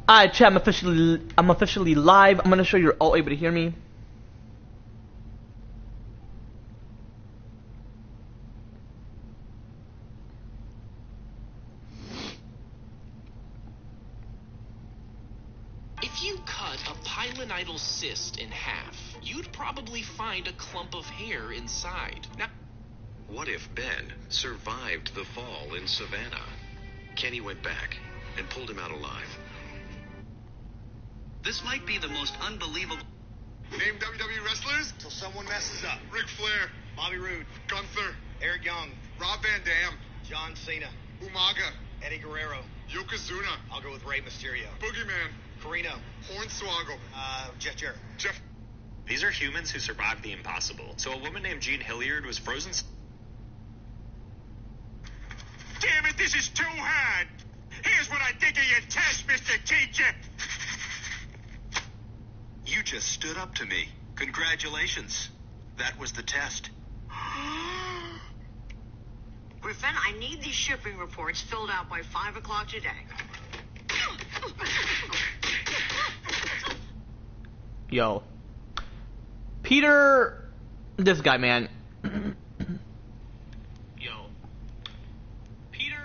Alright, chat, I'm officially live. I'm gonna show you're all able to hear me. If you cut a pilonidal cyst in half, you'd probably find a clump of hair inside. Now, what if Ben survived the fall in Savannah? Kenny went back and pulled him out alive. This might be the most unbelievable. Name WWE wrestlers Till someone messes up. Ric Flair, Bobby Roode, Gunther, Eric Young, Rob Van Dam, John Cena, Umaga, Eddie Guerrero. Yokozuna, I'll go with Rey Mysterio. Boogeyman, Carino, Hornswoggle, Jeff Jarrett. Jeff. These are humans who survived the impossible. So a woman named Jean Hilliard was frozen. Damn it, this is too hard. Here's what I think of your test, Mr. Teacher. You just stood up to me. Congratulations. That was the test. Griffin, I need these shipping reports filled out by 5 o'clock today. Yo. Peter... This guy, man. yo, Peter.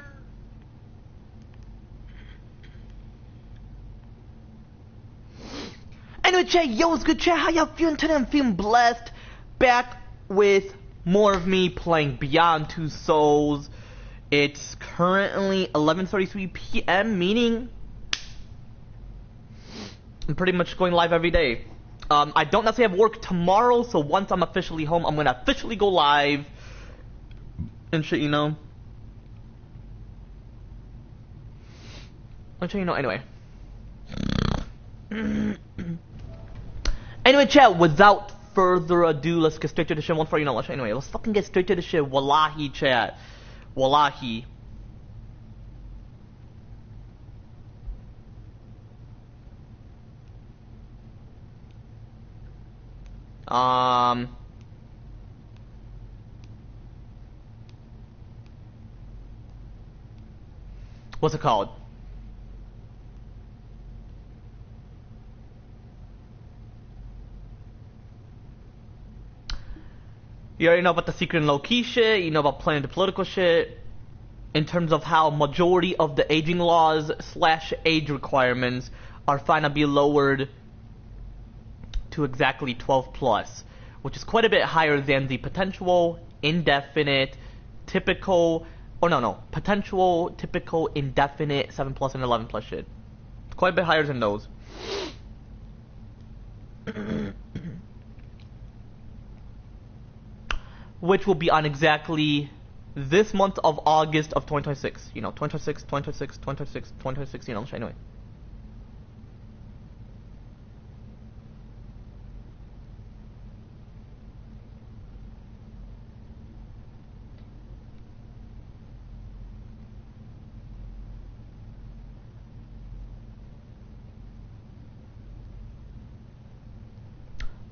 Anyway, chat, yo, it's good, chat. How y'all feeling today? I'm feeling blessed. Back with more of me playing Beyond Two Souls. It's currently 11:33 p.m., meaning I'm pretty much going live every day. I don't necessarily have work tomorrow, so once I'm officially home, I'm gonna officially go live and shit, you know. I'll show you know anyway. Anyway, chat, without further ado, let's get straight to the shit. Once for you know what, anyway, let's fucking get straight to the shit. Wallahi, chat. Wallahi. What's it called? You already know about the secret and low-key shit, you know about playing the political shit, in terms of how majority of the aging laws / age requirements are finally be lowered to exactly 12 plus, which is quite a bit higher than the potential, indefinite, typical, potential, typical, indefinite, 7 plus and 11 plus shit. It's quite a bit higher than those. Which will be on exactly this month of August of 2026. You know, 2026, 2026, 2026, 2026, you know, anyway.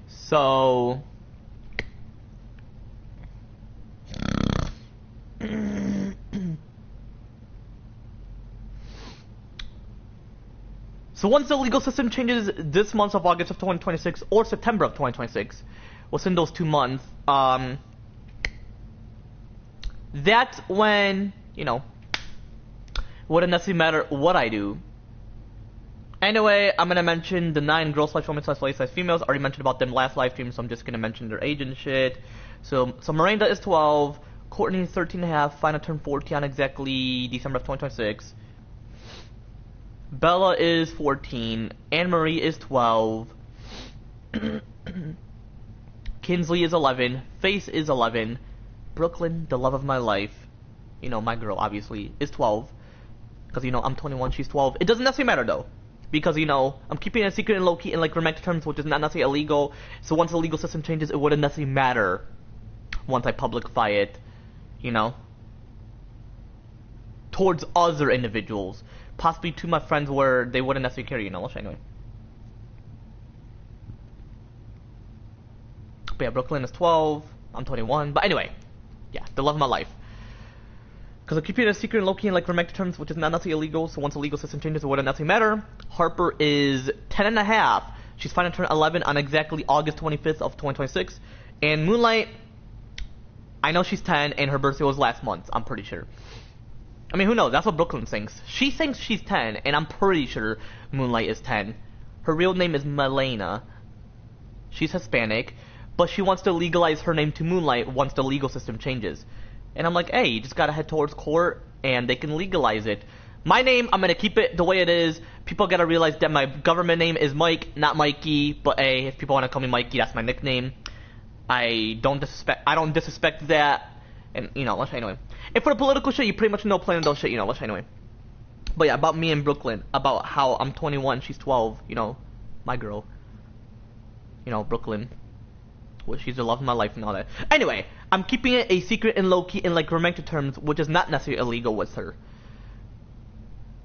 So... So once the legal system changes this month of August of 2026 or September of 2026, within those 2 months, that's when, you know, wouldn't necessarily matter what I do. Anyway, I'm gonna mention the 9 girls / women / ladies / females. I already mentioned about them last live stream, so I'm just gonna mention their age and shit. So Miranda is 12, Courtney is 13.5, Final turned 14 on exactly December of 2026. Bella is 14, Anne-Marie is 12, Kinsley is 11, Faith is 11, Brooklyn, the love of my life, you know, my girl obviously, is 12, because, you know, I'm 21, she's 12. It doesn't necessarily matter though, because, you know, I'm keeping it a secret and low-key in, like, romantic terms, which is not necessarily illegal, so once the legal system changes, it wouldn't necessarily matter once I publicify it, you know, towards other individuals. Possibly to my friends where they wouldn't necessarily care, you know, anyway. But yeah, Brooklyn is 12, I'm 21, but anyway, yeah, the love of my life. Because I'm keeping it a secret and low-key in like romantic terms, which is not necessarily illegal, so once the legal system changes, it wouldn't necessarily matter. Harper is 10 and a half. She's finally turned 11 on exactly August 25th of 2026. And Moonlight, I know she's 10, and her birthday was last month, I'm pretty sure. I mean, who knows? That's what Brooklyn thinks. She thinks she's 10, and I'm pretty sure Moonlight is 10. Her real name is Milena. She's Hispanic, but she wants to legalize her name to Moonlight once the legal system changes. And I'm like, hey, you just gotta head towards court, and they can legalize it. My name, I'm gonna keep it the way it is. People gotta realize that my government name is Mike, not Mikey. But hey, if people wanna call me Mikey, that's my nickname. I don't disrespect that. And you know, let's anyway. And for the political shit, you pretty much know plenty of those shit. You know, let's anyway. But yeah, about me and Brooklyn, about how I'm 21, she's 12. You know, my girl. You know, Brooklyn. Well, she's the love of my life and all that. Anyway, I'm keeping it a secret and low-key in like romantic terms, which is not necessarily illegal with her.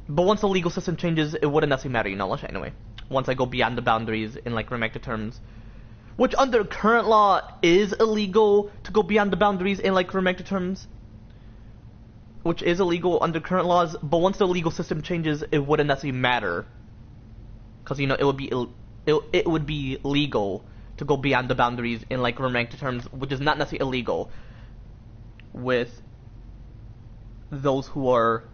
But once the legal system changes, it wouldn't necessarily matter, you know. Anyway, once I go beyond the boundaries in like romantic terms, which under current law is illegal to go beyond the boundaries in like romantic terms, which is illegal under current laws. But once the legal system changes, it wouldn't necessarily matter, because you know it would be legal to go beyond the boundaries in like romantic terms, which is not necessarily illegal with those who are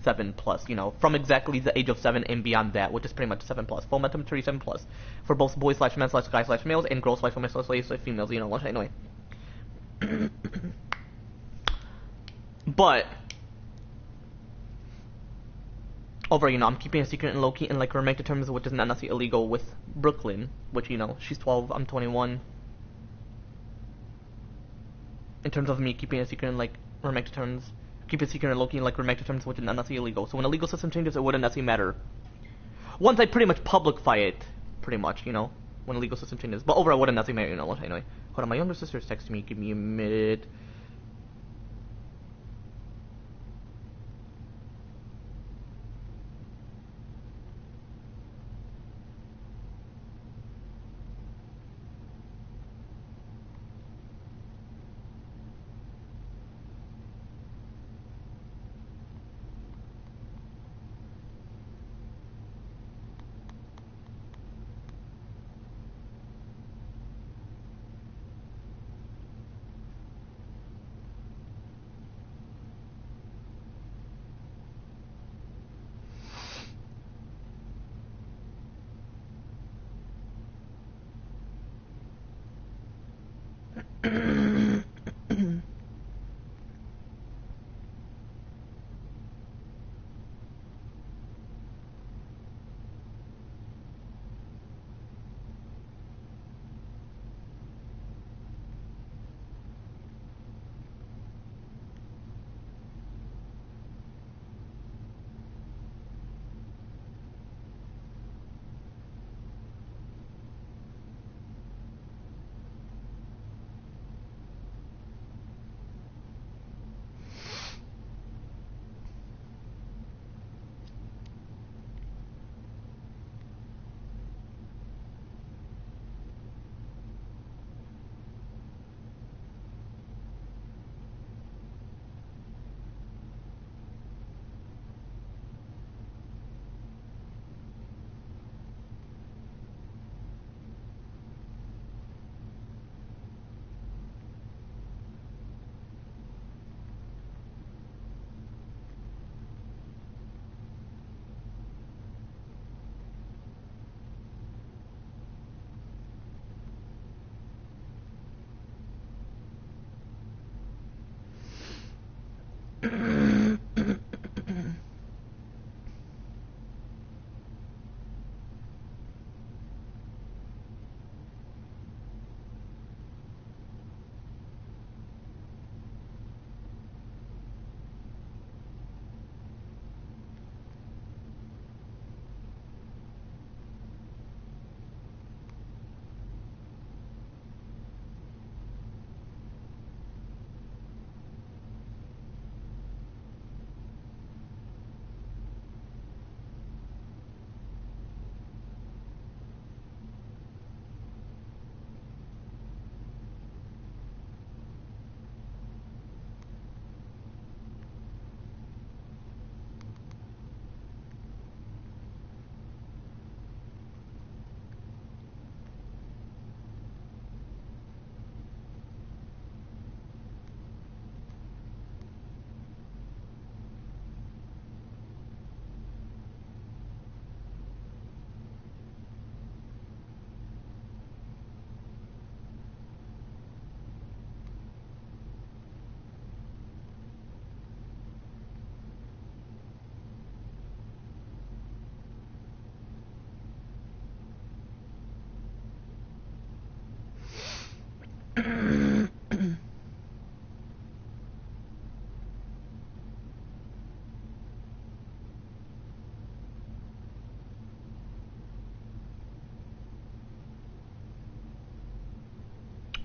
7+, you know, from exactly the age of 7 and beyond that, which is pretty much 7+, full mental maturity 7+, for both boys / men / guys / males, and girls / women / females, you know, anyway. But over, you know, I'm keeping a secret and low-key in like romantic terms, which is not necessarily illegal with Brooklyn, which, you know, she's 12, I'm 21. In terms of me keeping a secret in like romantic terms, keep a secret and low-key in like romantic terms, which is not necessarily illegal. So when the legal system changes, it wouldn't necessarily matter. Once I pretty much publicify it, pretty much, you know, when the legal system changes. But overall, it wouldn't necessarily matter, you know. Anyway, hold on, my younger sister's texting me. Give me a minute.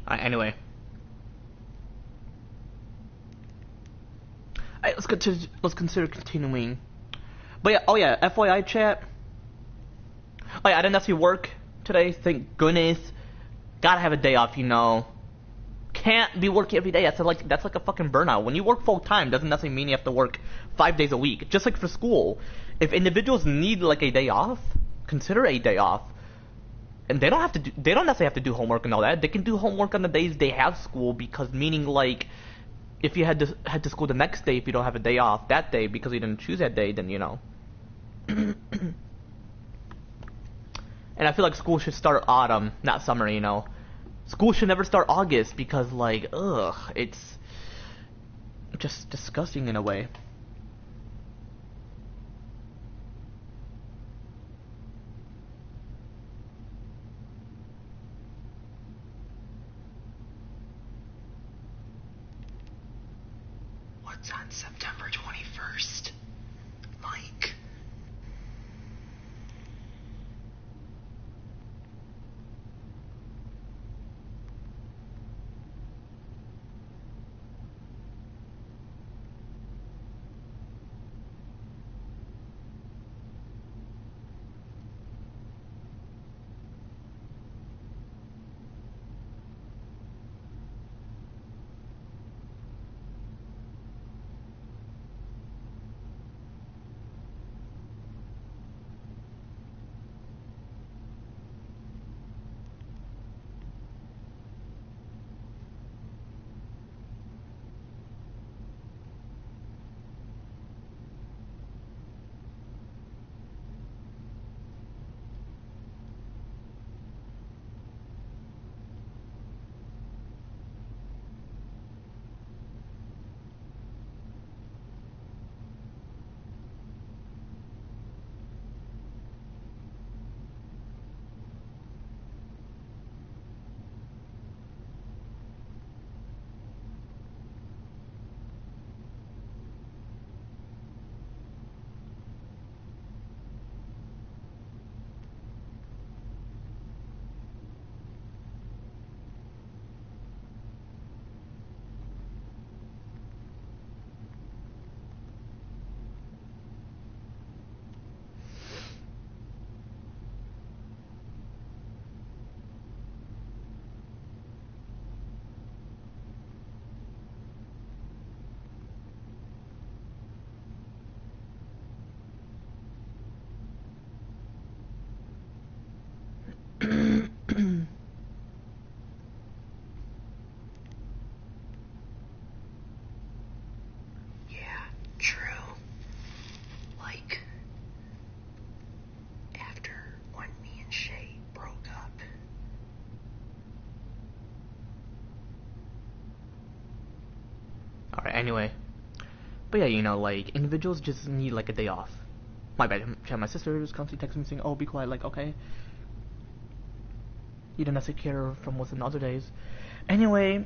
Alright, anyway. Alright, let's consider continuing. But yeah, oh yeah, FYI chat. Oh yeah, I didn't necessarily work today, thank goodness. Gotta have a day off, you know. Can't be working every day. That's like a fucking burnout. When you work full time, doesn't necessarily mean you have to work 5 days a week. Just like for school, if individuals need like a day off, consider a day off. And they don't necessarily have to do homework and all that. They can do homework on the days they have school, because meaning like if you head to school the next day, if you don't have a day off that day because you didn't choose that day, then you know. And I feel like school should start autumn, not summer, you know. School should never start August because, like, ugh, it's just disgusting in a way. What's on September 21st? Mike. Yeah, true. Like, after when me and Shay broke up. Alright, anyway. But yeah, you know, like, individuals just need like a day off. My bad. My sister was constantly texting me saying, "Oh, be quiet." Like, okay. You don't necessarily care from what's in other days. Anyway.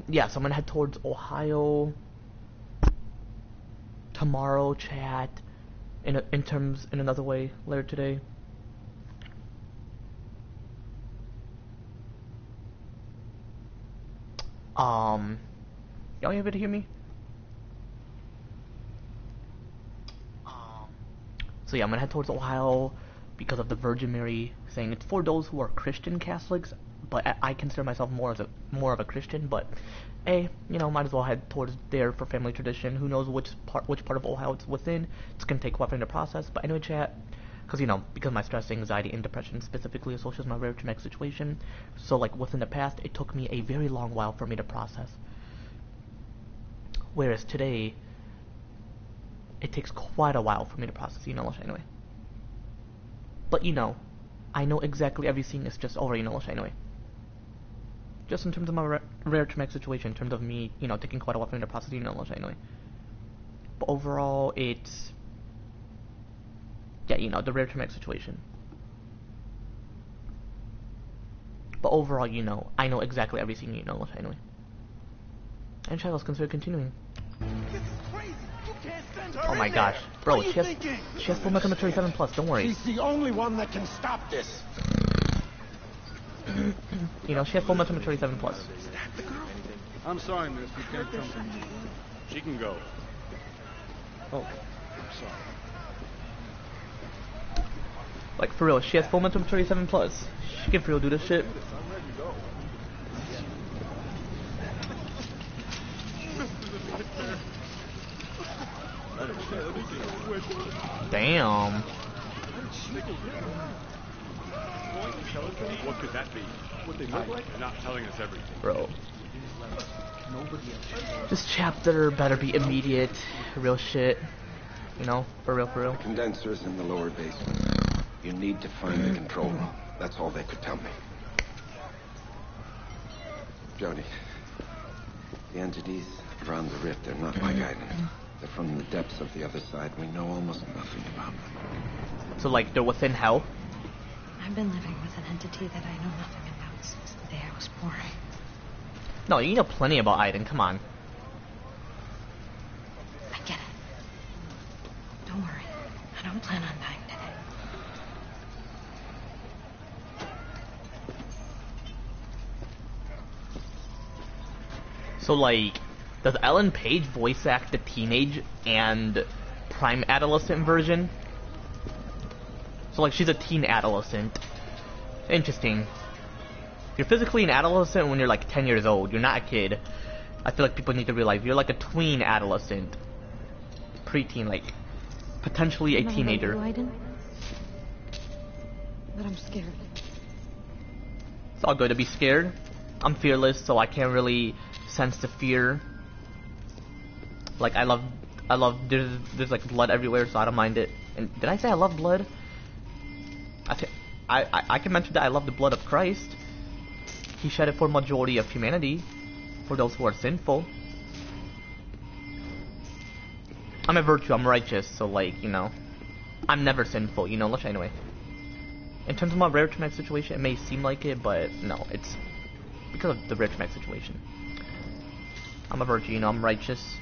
Yeah, so I'm gonna head towards Ohio tomorrow, chat, in another way later today. Y'all able to hear me? So yeah, I'm gonna head towards Ohio because of the Virgin Mary thing. It's for those who are Christian Catholics, but I consider myself more of a Christian. But hey, you know, might as well head towards there for family tradition. Who knows which part of Ohio it's within? It's gonna take a while for me to process. But anyway, chat, because you know, because my stress, anxiety, and depression specifically associated with my very traumatic situation. So like within the past, it took me a very long while for me to process. Whereas today, it takes quite a while for me to process, you know, anyway. But you know, I know exactly everything is just over, you know, anyway. Just in terms of my rare traumatic situation, in terms of me, you know, taking quite a while for me to process, you know, anyway. But overall, it's, yeah, you know, the rare traumatic situation. But overall, you know, I know exactly everything, you know, anyway. And shall let's consider continuing. This is crazy. You can't Oh my gosh. Bro, she has full momentum at 37 plus, don't worry. She's the only one that can stop this. You know, she has full momentum at 37 plus. I'm sorry, miss. You can't come. She can go. Oh. I'm sorry. Like, for real, she has full momentum at 37 plus. She can for real do this shit. Damn. What could that be? What they look like? They're not telling us everything. Bro. This chapter better be immediate. Real shit. You know? For real, for real. The condenser's in the lower basement. You need to find the control room. That's all they could tell me. Jody, the entities around the rift, they're not like Aiden. They're from the depths of the other side. We know almost nothing about them. So, like, they're within hell? I've been living with an entity that I know nothing about since the day I was born. No, you know plenty about Aiden, come on. I get it. Don't worry. I don't plan on dying today. So, like, does Ellen Page voice act the teenage and prime adolescent version? So, like, she's a teen adolescent. Interesting. You're physically an adolescent when you're, like, 10 years old. You're not a kid. I feel like people need to realize you're, like, a tween adolescent. Preteen, like, potentially a teenager. Know about you, Aiden? But I'm scared. It's all good to be scared. I'm fearless, so I can't really sense the fear. Like, I love, there's like blood everywhere, so I don't mind it. And did I say I love blood? I can mention that I love the blood of Christ. He shed it for majority of humanity, for those who are sinful. I'm a virtue, I'm righteous, so like, you know, I'm never sinful, you know, let's anyway. In terms of my rare traumatic situation, it may seem like it, but no, it's because of the rare traumatic situation. I'm a virtue, you know, I'm righteous.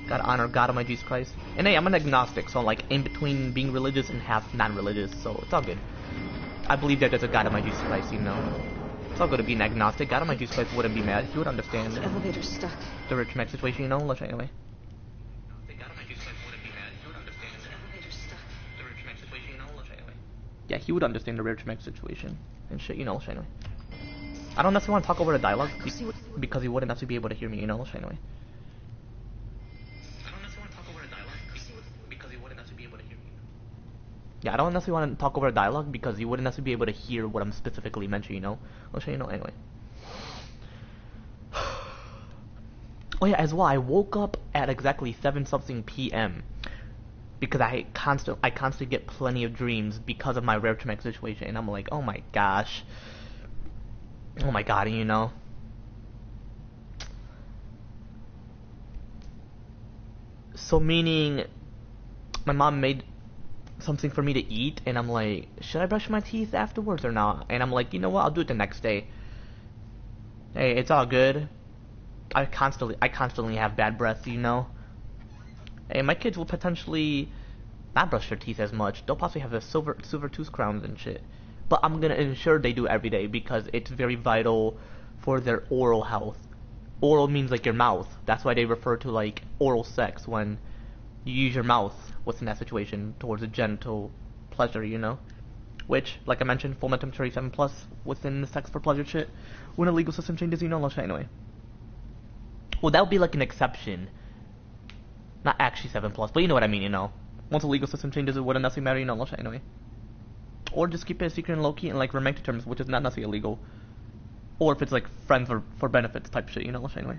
Gotta honor God Almighty Jesus Christ. And hey, I'm an agnostic, so I'm like in between being religious and half non-religious, so it's all good. I believe that there's a God Almighty Jesus Christ, you know. It's all good to be an agnostic. God Almighty Jesus Christ wouldn't be mad. He would understand. The elevator's stuck. The rare traumatic situation, you know, let's anyway. Yeah, he would understand the rare traumatic situation and shit, you know, anyway. I don't necessarily want to talk over the dialogue because he wouldn't necessarily be able to hear me, you know, anyway. Yeah, I don't necessarily want to talk over the dialogue because you wouldn't necessarily be able to hear what I'm specifically mentioning, you know. I'll show you know anyway. Oh yeah, as well, I woke up at exactly 7-something p.m. because I constantly get plenty of dreams because of my rare traumatic situation, and I'm like, oh my gosh. Oh my god, you know. So meaning, my mom made something for me to eat, and I'm like, should I brush my teeth afterwards or not? And I'm like, you know what, I'll do it the next day. Hey, it's all good. I constantly have bad breath, you know. Hey, my kids will potentially not brush their teeth as much. They'll possibly have the silver tooth crowns and shit. But I'm gonna ensure they do every day because it's very vital for their oral health. Oral means like your mouth. That's why they refer to like oral sex when you use your mouth within that situation towards a genital pleasure, you know. Which, like I mentioned, full momentum 37 plus within the sex for pleasure shit. When a legal system changes, you know, let's anyway. Well, that would be like an exception. Not actually 7 plus, but you know what I mean, you know. Once a legal system changes, it wouldn't necessarily matter, you know, let's anyway. Or just keep it a secret and low-key and like romantic terms, which is not necessarily illegal. Or if it's like friends for benefits type shit, you know, let's anyway.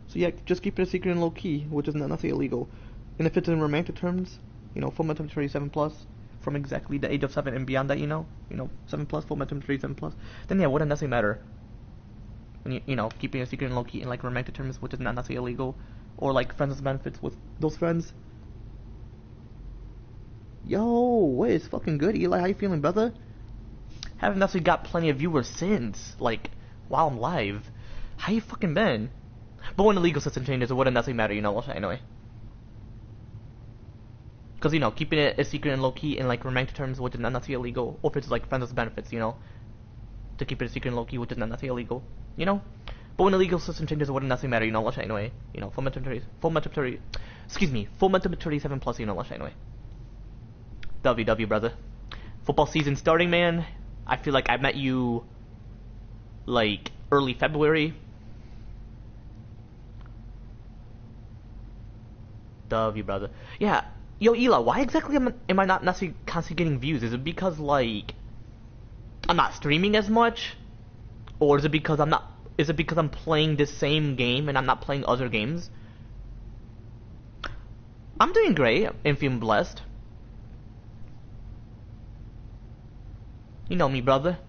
So yeah, just keep it a secret and low-key, which is not necessarily illegal. And if it's in romantic terms, you know, full momentum 37 plus, from exactly the age of 7 and beyond that, you know, 7 plus, full momentum 37 plus, then yeah, it wouldn't necessarily matter. And you know, keeping a secret and low-key in like romantic terms, which is not necessarily illegal. Or like friends with benefits with those friends. Yo, what is fucking good, Eli? How you feeling, brother? Haven't necessarily got plenty of viewers since, like, while I'm live. How you fucking been? But when the legal system changes, it wouldn't necessarily matter, you know, anyway. Because, you know, keeping it a secret and low-key in, like, romantic terms, which is not necessarily illegal, or if it's, like, friends with benefits, you know, to keep it a secret and low-key, which is not necessarily illegal, you know? But when the legal system changes, it wouldn't necessarily matter, you know, anyway. You know, full mental maturity 7 plus, you know, anyway. WW, brother. Football season starting, man. I feel like I met you, like, early February. W, brother. Yeah. Yo, Ela, why exactly am I not necessarily constantly getting views? Is it because, like, I'm not streaming as much? Or is it because I'm playing this same game and I'm not playing other games? I'm doing great and feeling blessed. You know me, brother.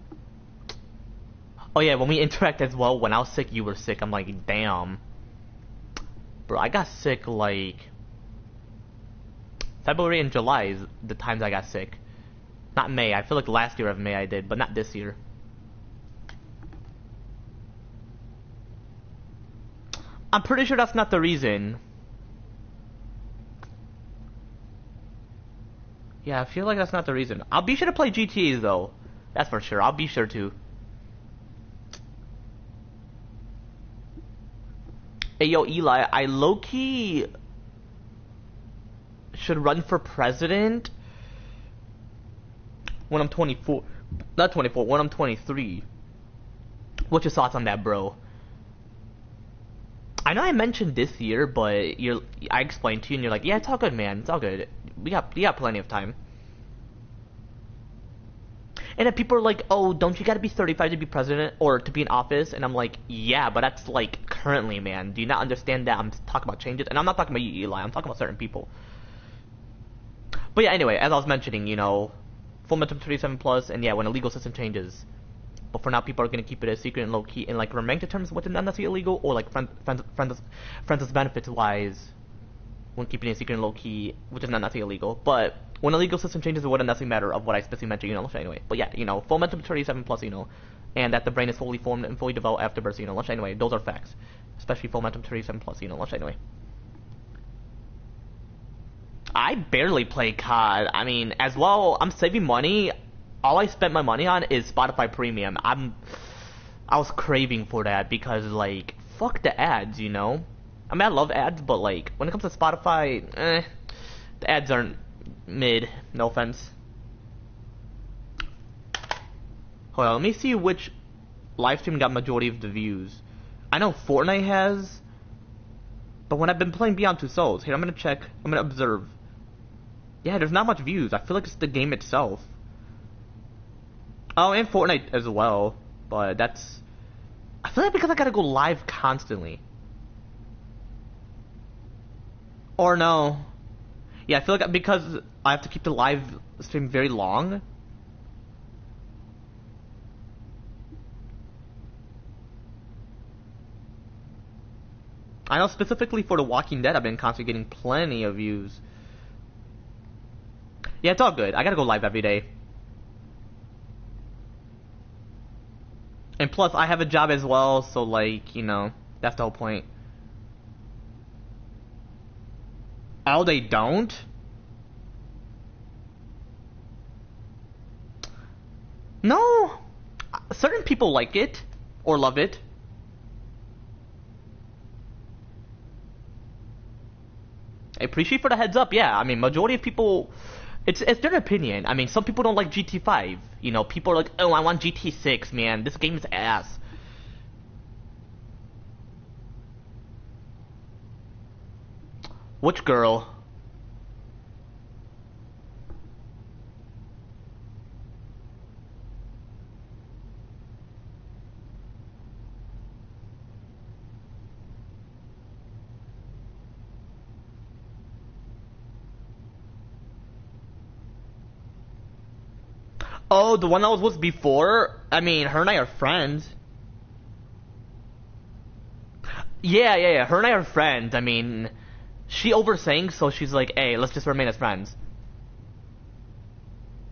Oh yeah, when we interact as well, when I was sick, you were sick. I'm like, damn. Bro, I got sick, like, February and July is the times I got sick. Not May. I feel like last year of May I did, but not this year. I'm pretty sure that's not the reason. Yeah, I feel like that's not the reason. I'll be sure to play GTA though. That's for sure. I'll be sure to. Hey yo, Eli, I low-key should run for president when I'm 24. Not 24, when I'm 23. What's your thoughts on that, bro? I know I mentioned this year, but I explained to you and you're like, yeah, it's all good, man. It's all good. We got plenty of time. And then people are like, oh, don't you gotta be 35 to be president or to be in office? And I'm like, yeah, but that's like currently, man. Do you not understand that I'm talking about changes? And I'm not talking about you, Eli. I'm talking about certain people. But yeah, anyway, as I was mentioning, you know, full mental 37 plus, and yeah, when a legal system changes. But for now, people are gonna keep it a secret and low key in like romantic terms, which is not necessarily illegal, or like friends with benefits wise, when keeping it a secret and low key, which is not necessarily illegal. But when a legal system changes, it wouldn't necessarily matter of what I specifically mentioned, you know, anyway. But yeah, you know, full mental 37 plus, you know, and that the brain is fully formed and fully developed after birth, you know, anyway. Those are facts, especially full mental 37 plus, you know, anyway. I barely play COD. I mean, as well, I'm saving money. All I spent my money on is Spotify Premium. I was craving for that because, like, fuck the ads, you know? I mean, I love ads, but, like, when it comes to Spotify, the ads aren't mid. No offense. Hold on, let me see which live stream got majority of the views. I know Fortnite has, but when I've been playing Beyond Two Souls, here, I'm gonna check, I'm gonna observe. Yeah, there's not much views. I feel like it's the game itself. Oh, and Fortnite as well, but that's... I feel like because I gotta go live constantly. Or no. Yeah, I feel like because I have to keep the live stream very long. I know specifically for The Walking Dead, I've been constantly getting plenty of views. Yeah, it's all good. I gotta go live every day. And plus, I have a job as well, so, like, you know, that's the whole point. Oh, they don't? No! Certain people like it, or love it. I appreciate for the heads up, yeah. I mean, majority of people... It's their opinion. I mean, some people don't like GT5. You know, people are like, oh, I want GT6, man. This game is ass. Which girl? Oh, the one I was with before? I mean, her and I are friends. Yeah. Her and I are friends. I mean, she oversang, so she's like, hey, let's just remain as friends.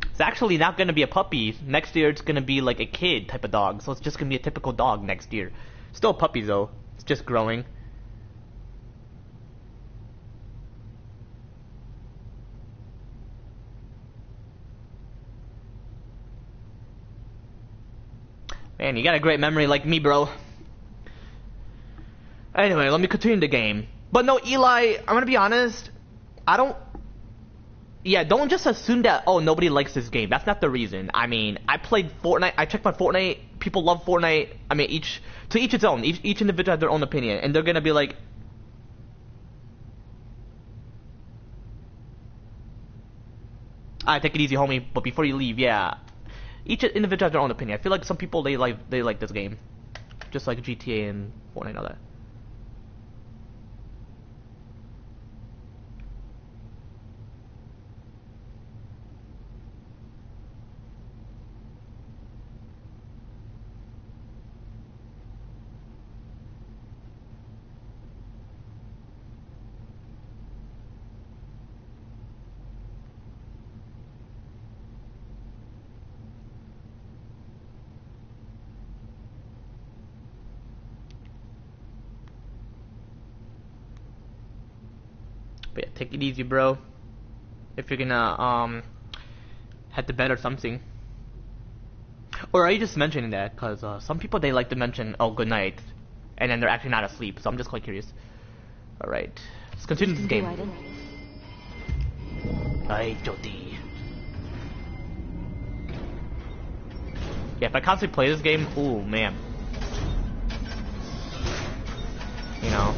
It's actually not gonna be a puppy. Next year, it's gonna be like a kid type of dog. So it's just gonna be a typical dog next year. Still a puppy, though. It's just growing. Man, you got a great memory like me, bro. Anyway, let me continue the game. But no, Eli, I'm gonna be honest. Don't just assume that, oh, nobody likes this game. That's not the reason. I mean, I played Fortnite. I checked my Fortnite. People love Fortnite. I mean, to each its own. Each individual has their own opinion. And they're gonna be like, alright, take it easy, homie. But before you leave, yeah. Each individual has their own opinion. I feel like some people, they like this game. Just like GTA and Fortnite and all that. But yeah, take it easy, bro. If you're gonna head to bed or something. Or are you just mentioning that? Because some people, they like to mention, oh, good night, and then they're actually not asleep. So I'm just quite curious. Alright, let's continue this game. Ay, Joti. Yeah, if I constantly play this game, ooh, man. You know.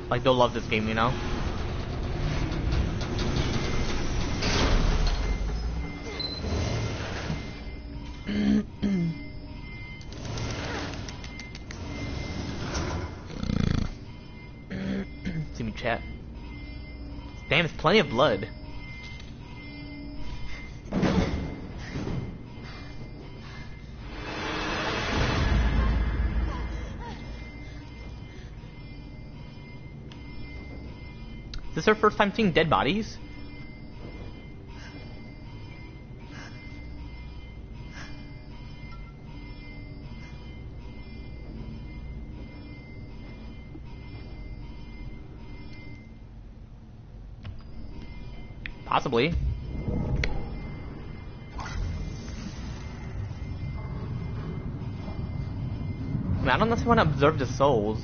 Like, they'll love this game, you know? See me chat. Damn, it's plenty of blood. Is this our first time seeing dead bodies? Possibly. I mean, I don't necessarily want to observe the souls.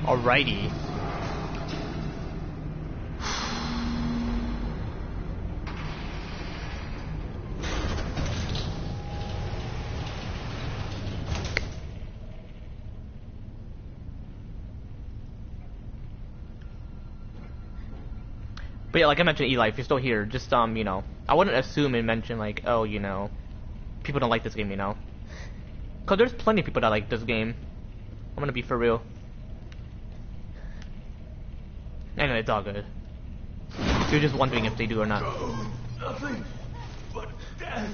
Alrighty. But yeah, like I mentioned, Eli, if you're still here, just, you know, I wouldn't assume and mention, like, oh, you know, people don't like this game, you know? Because there's plenty of people that like this game. I'm gonna be for real. Anyway, it's all good. You're just wondering if they do or not. Nothing but death.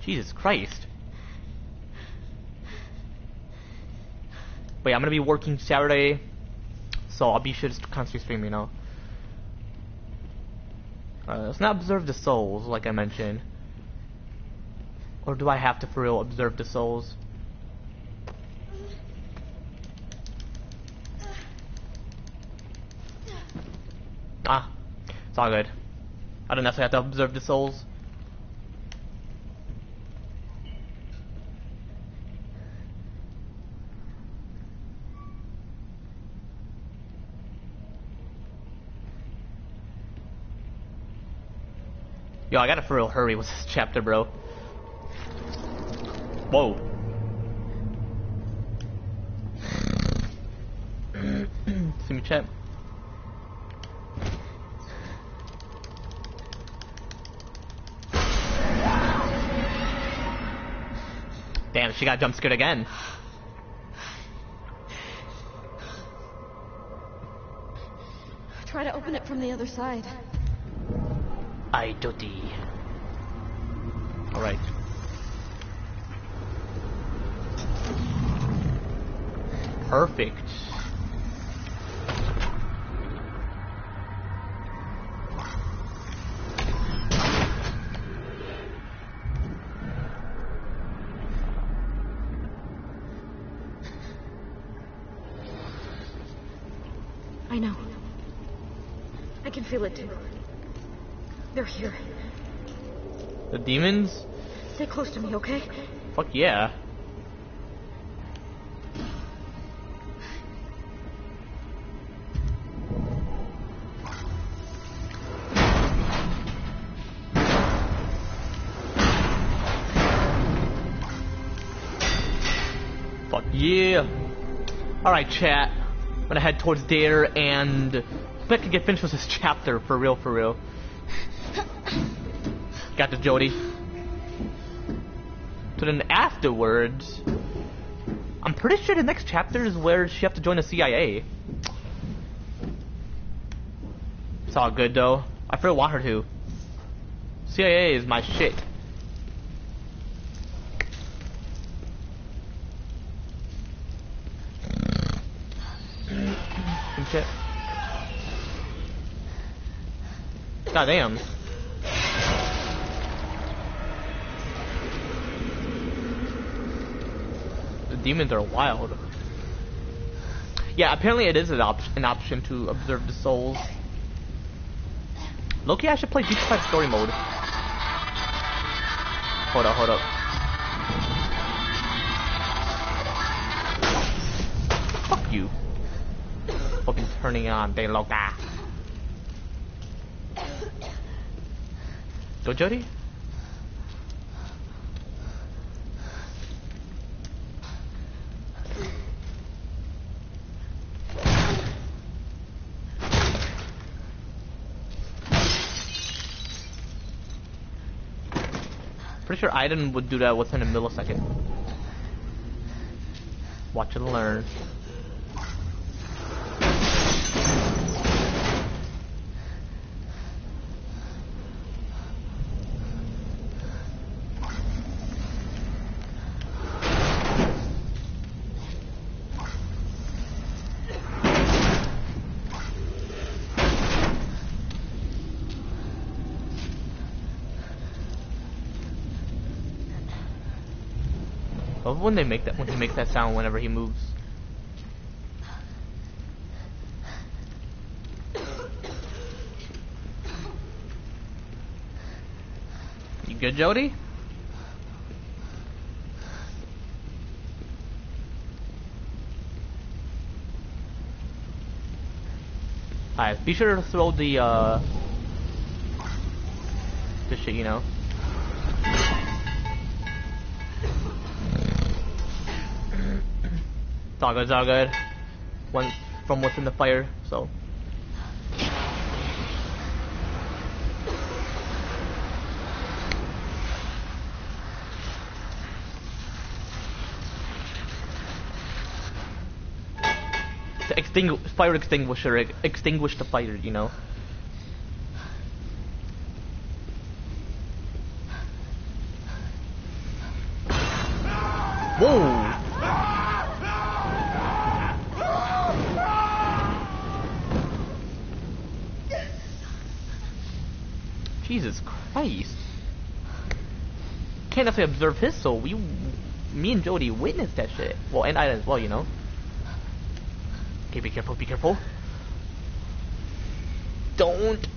Jesus Christ. But yeah, I'm gonna be working Saturday, so I'll be sure to constantly stream, you know. Let's not observe the souls, like I mentioned. Or do I have to for real observe the souls? Ah, it's all good. I don't necessarily have to observe the souls. Yo, I gotta for real hurry with this chapter, bro. Whoa. See me, chat. Damn, she got jump scared again. Try to open it from the other side. I duty. Alright. Perfect. I know. I can feel it too. They're here. The demons? Stay close to me, okay? Fuck yeah. Fuck yeah. Alright, chat. I'm gonna head towards there and if I can get finished with this chapter for real, for real. Got the Jody. So then afterwards, I'm pretty sure the next chapter is where she have to join the CIA. It's all good though. I really want her to. CIA is my shit. Shit. God damn. The demons are wild. Yeah, apparently it is an option to observe the souls. Loki, I should play Deep 5 story mode. Hold up. Fuck you. Fucking turning on De Loca. Go, Jody. Pretty sure Aiden would do that within a millisecond. Watch and learn. When they make that, when he makes that sound whenever he moves. You good, Jody? Alright, be sure to throw the shit, you know. It's all good. One from within the fire, so. The fire extinguisher extinguish the fire, you know. Whoa! Jesus Christ. Can't necessarily observe his soul. Me and Jody witnessed that shit. Well, and I as well, you know. Okay, be careful, be careful. Don't.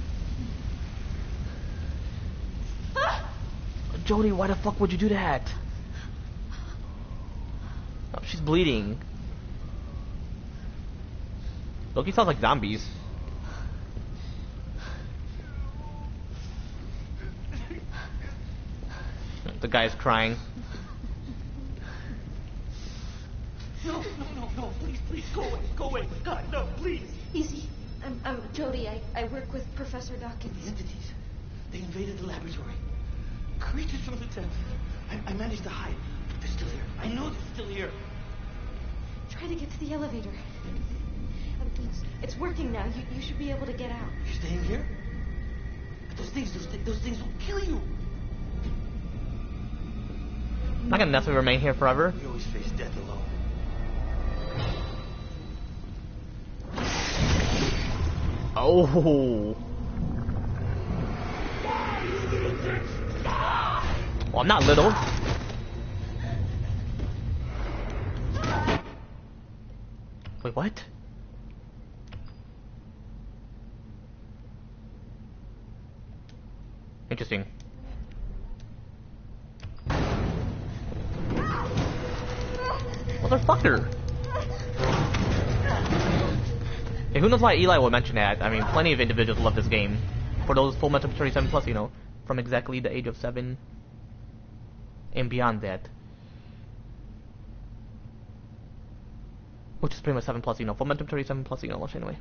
Jody, why the fuck would you do that? Oh, she's bleeding. Loki sounds like zombies. The guy's crying. No, please, go away. God, no, please. Easy. I'm Jody. I work with Professor Dawkins. The entities, they invaded the laboratory. Creatures from the depths. I managed to hide. They're still here. I know they're still here. Try to get to the elevator. It's working now. You should be able to get out. You're staying here? But those things will kill you. I'm not gonna necessarily remain here forever. You always face death alone. Oh. Well, I'm not little. Wait, what? Interesting. Motherfucker! Hey, who knows why Eli would mention that? I mean, plenty of individuals love this game. For those full Metal 37 plus, you know, from exactly the age of 7 and beyond that. Which is pretty much 7 plus, you know, full Metal 37 plus, you know, anyway.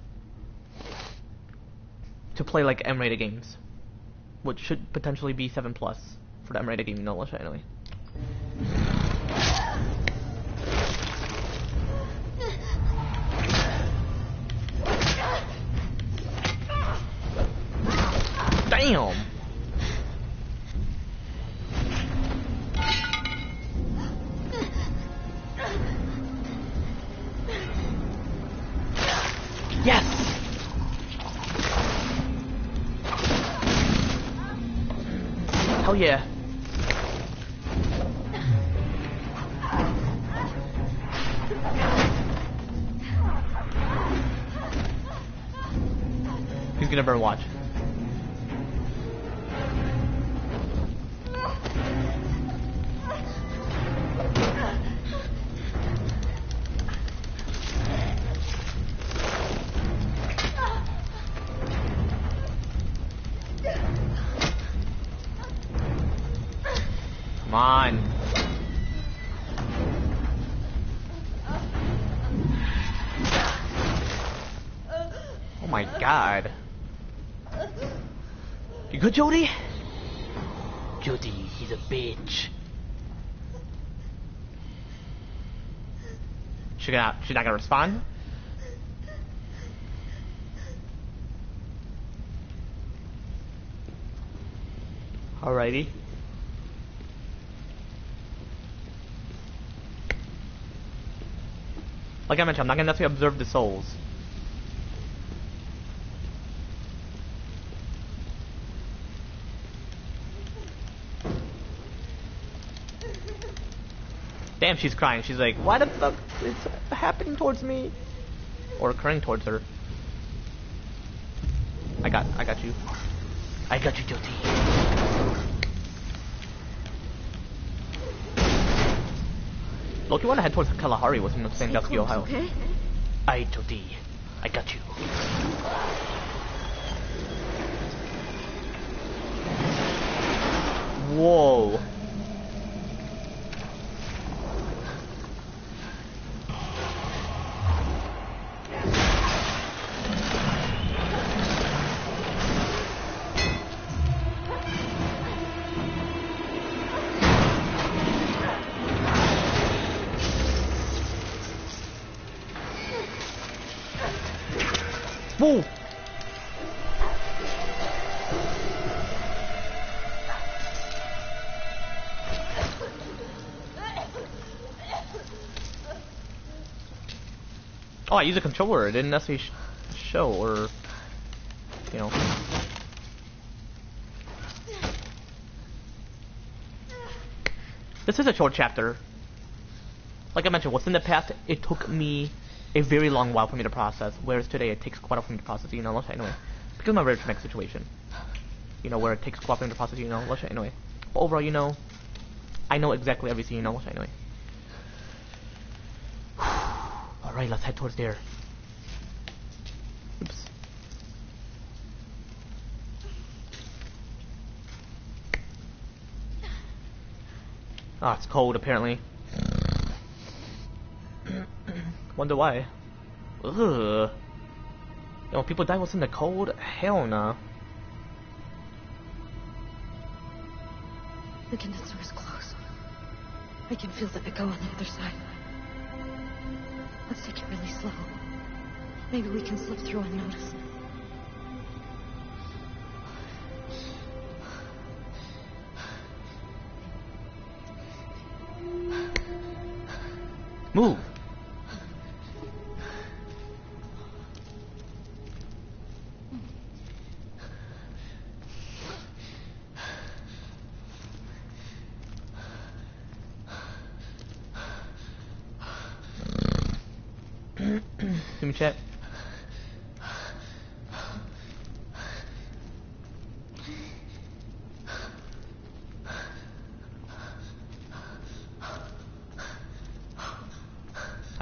To play like M-rated games. Which should potentially be 7 plus for the M-rated game, you know, anyway. Damn! Yes! Hell yeah. He's gonna burn watch. Come on. Oh my god. You good, Jody? Jody, he's a bitch. She's not gonna respond? Alrighty. Like I mentioned, I'm not gonna necessarily observe the souls. Damn, she's crying. She's like, why the fuck is happening towards me? Or occurring towards her. I got you. I got you, Jody. Look, you wanna head towards Kalahari with him in Sandusky, Ohio. Okay? Aye, Jody. I got you. Whoa. Whoa! Oh, I use a controller. It didn't necessarily show, or, you know. This is a short chapter. Like I mentioned, what's in the past, it took me a very long while for me to process, whereas today it takes quite a while for me to process, you know, anyway. Because of my very traumatic situation. You know, where it takes quite a while for me to process, you know, anyway. But overall, you know, I know exactly everything, you know, anyway. Alright, let's head towards there. Oops. Ah, it's cold apparently. Wonder why. Ugh. You know, people die what's in the cold? Hell no. The condenser is close. I can feel the echo on the other side. Let's take it really slow. Maybe we can slip through unnoticed. Move. Give me chat.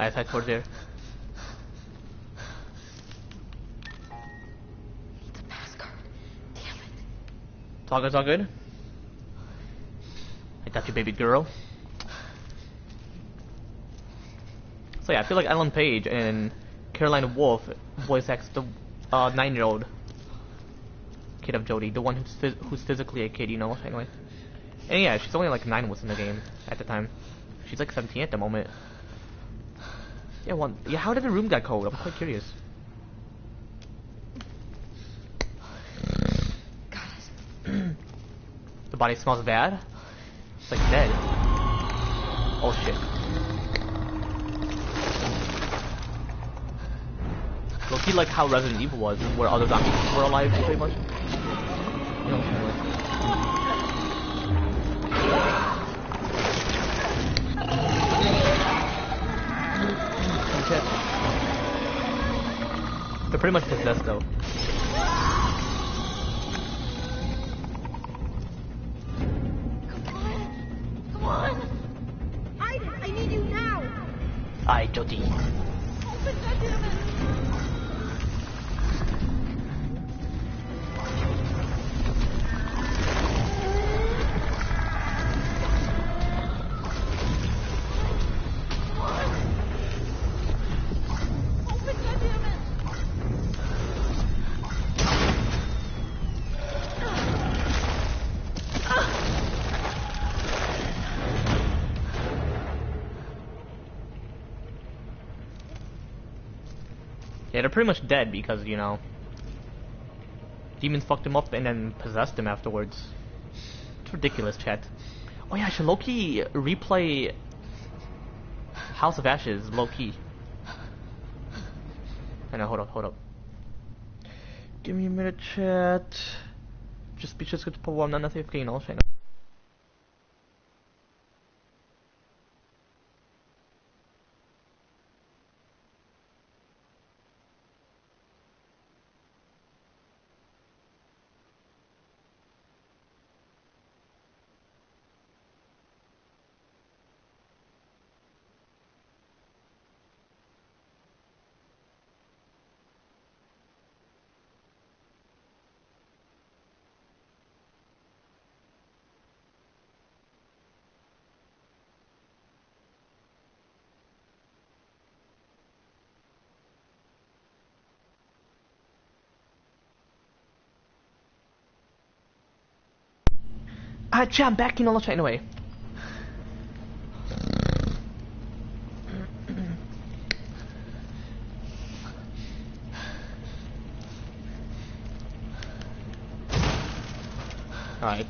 I head towards there. It's a pass card. Damn it. It's all good? I got you, baby girl. So yeah, I feel like Ellen Page and Caroline Wolf voice acts the 9-year-old kid of Jodie, the one who's physically a kid, you know. Anyway, and yeah, she's only like 9 was in the game at the time. She's like 17 at the moment. Yeah, how did the room get cold? I'm quite curious. Got it. The body smells bad. It's like dead. Oh shit. Look, like how Resident Evil was, where other zombies were alive, pretty much. You know, anyway. They're pretty much possessed, though. Come on! Aiden, I need you now! Aye, Jodie. Open, goddammit! Yeah, they're pretty much dead because, you know, demons fucked him up and then possessed him afterwards. It's ridiculous, chat. Oh yeah, I should low-key replay House of Ashes, low-key. I know, hold up. Give me a minute, chat. Just be sure to på om den här TFK också. Chat, I'm back in all the chat anyway. Alright.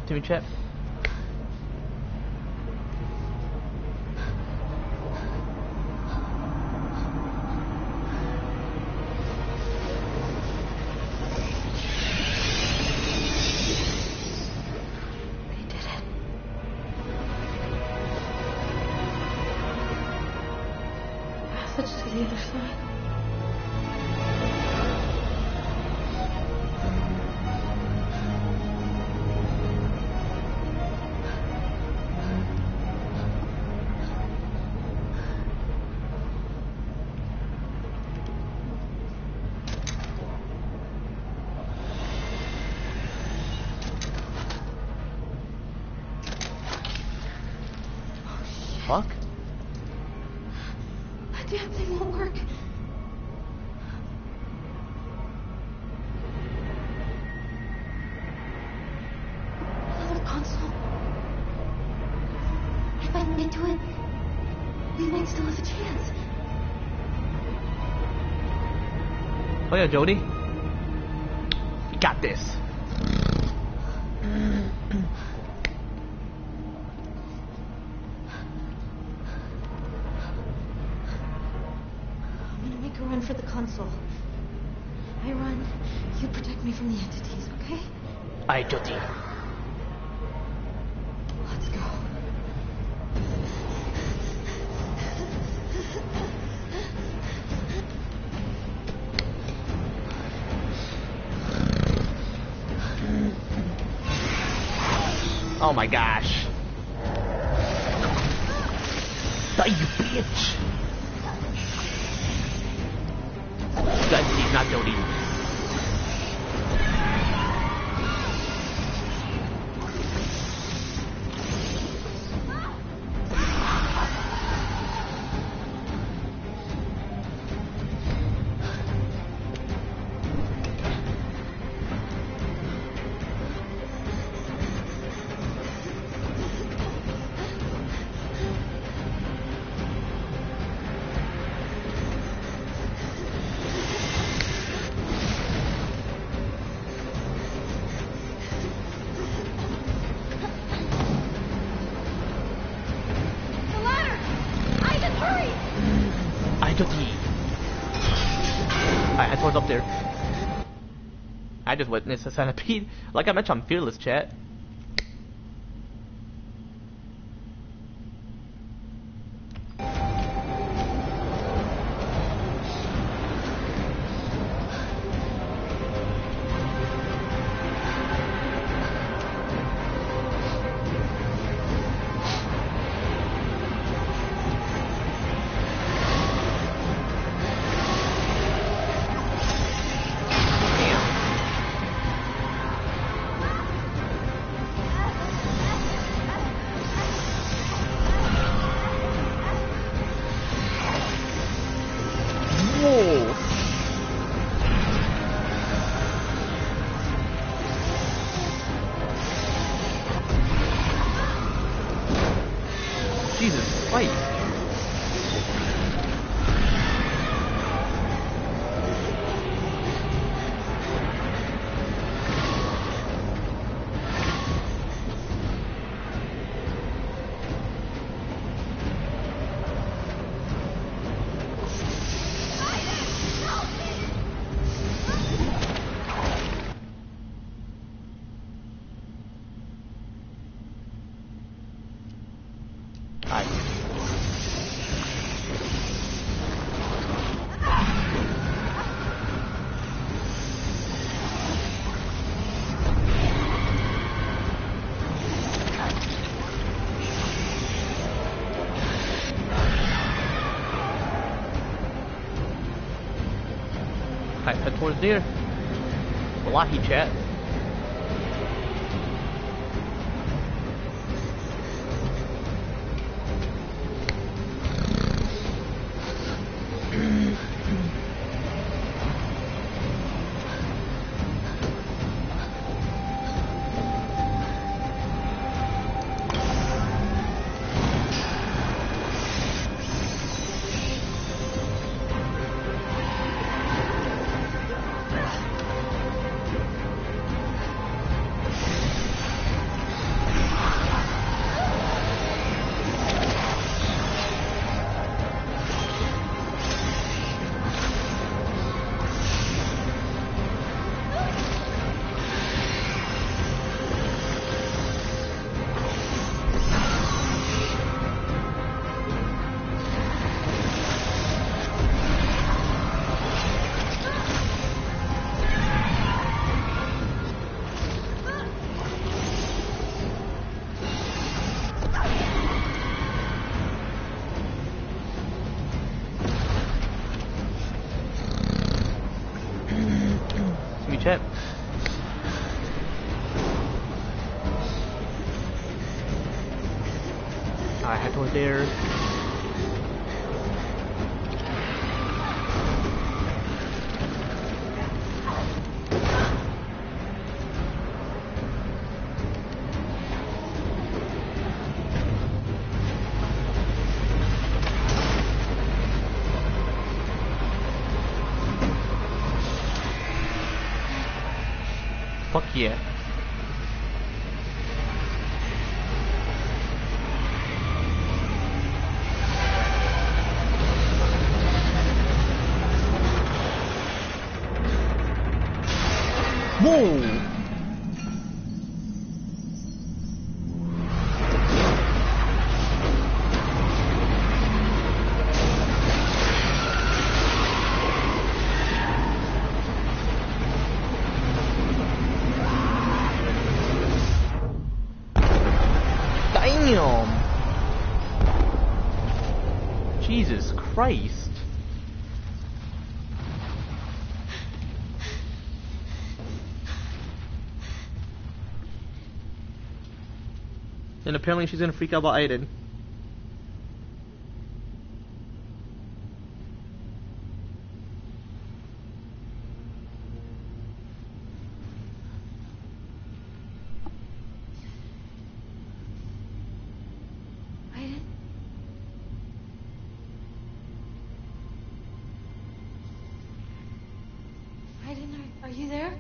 Do we chat? Passage to the other side. Oh yeah, Jody. You got this. I'm gonna make a run for the console. I run, you protect me from the entities, okay? Aye, Jody. Let's go. Oh my gosh. Die, you bitch! That's Steve, not Jody. Alright, what's up there? I just witnessed a centipede. Like I mentioned, I'm fearless, chat. Jesus Christ. Head towards there. Wallahi, chat. Chat. Alright, head towards there. Fuck yeah. Whoa! Damn! Jesus Christ. And apparently she's gonna freak out about Aiden. Aiden? Aiden, are you there?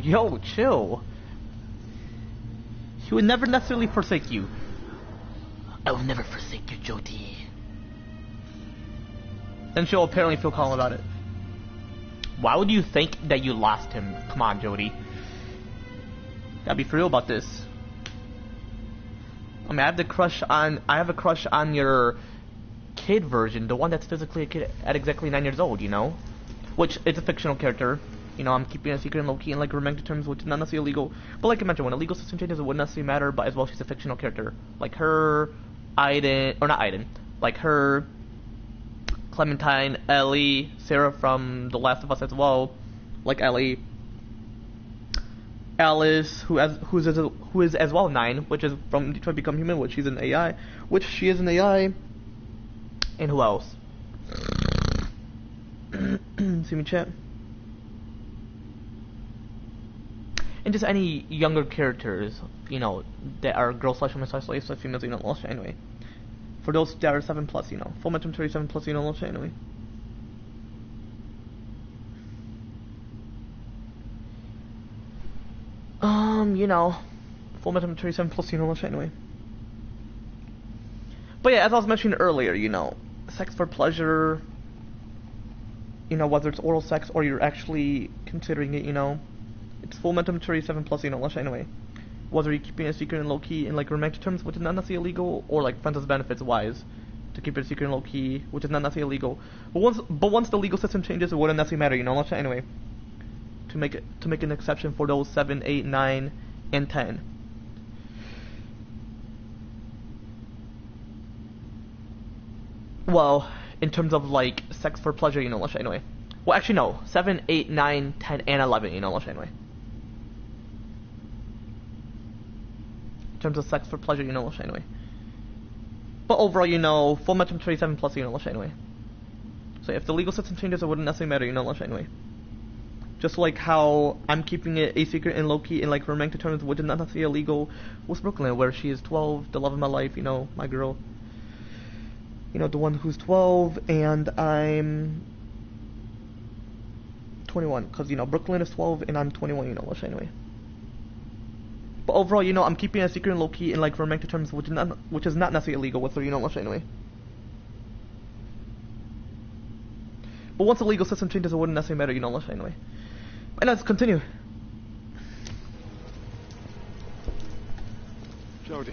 Yo, chill. He would never necessarily forsake you. I will never forsake you, Jody. And she'll apparently feel calm about it. Why would you think that you lost him? Come on, Jody. Gotta be for real about this. I mean, I have a crush on your kid version, the one that's physically a kid at exactly 9 years old, you know? Which is a fictional character. You know, I'm keeping a secret and low-key in like romantic terms, which is not necessarily illegal. But like I mentioned, when a legal system changes, it wouldn't necessarily matter, but as well, she's a fictional character. Like her, Aiden, or not Aiden, like her, Clementine, Ellie, Sarah from The Last of Us as well, like Ellie, Alice, who is as well 9, which is from Detroit Become Human, which she's an AI, which she is an AI, and who else? See me chat. And just any younger characters, you know, that are girls slash women slash slaves slash females, you know, all shit anyway. For those that are 7+, you know, Full Metal 37+, you know, all shit anyway. You know, Full Metal 37+, you know, all shit anyway. But yeah, as I was mentioning earlier, you know, sex for pleasure, you know, whether it's oral sex or you're actually considering it, you know, it's full mental 37+, you know, anyway. Whether you're keeping it a secret and low-key in like romantic terms, which is not necessarily illegal, or like friends with benefits wise, to keep it a secret and low-key, which is not necessarily illegal. But once the legal system changes, it wouldn't necessarily matter, you know, anyway. To make an exception for those 7, 8, 9, and 10. Well, in terms of like sex for pleasure, you know, anyway. Well, actually no, 7, 8, 9, 10, and 11, you know, anyway. In terms of sex for pleasure, you know, anyway. But overall, you know, Full Metal 37+, you know, anyway. So if the legal system changes, it wouldn't necessarily matter, you know, anyway. Just like how I'm keeping it a secret and low-key in like romantic terms, which is not necessarily illegal, with Brooklyn, where she is 12, the love of my life, you know, my girl. You know, the one who's 12, and I'm 21, because, you know, Brooklyn is 12, and I'm 21, you know, anyway. But overall, you know, I'm keeping a secret and low-key in, like, romantic terms, which is not necessarily illegal with her, you know, anyway. But once the legal system changes, it wouldn't necessarily matter, you know, anyway. And let's continue. Jody.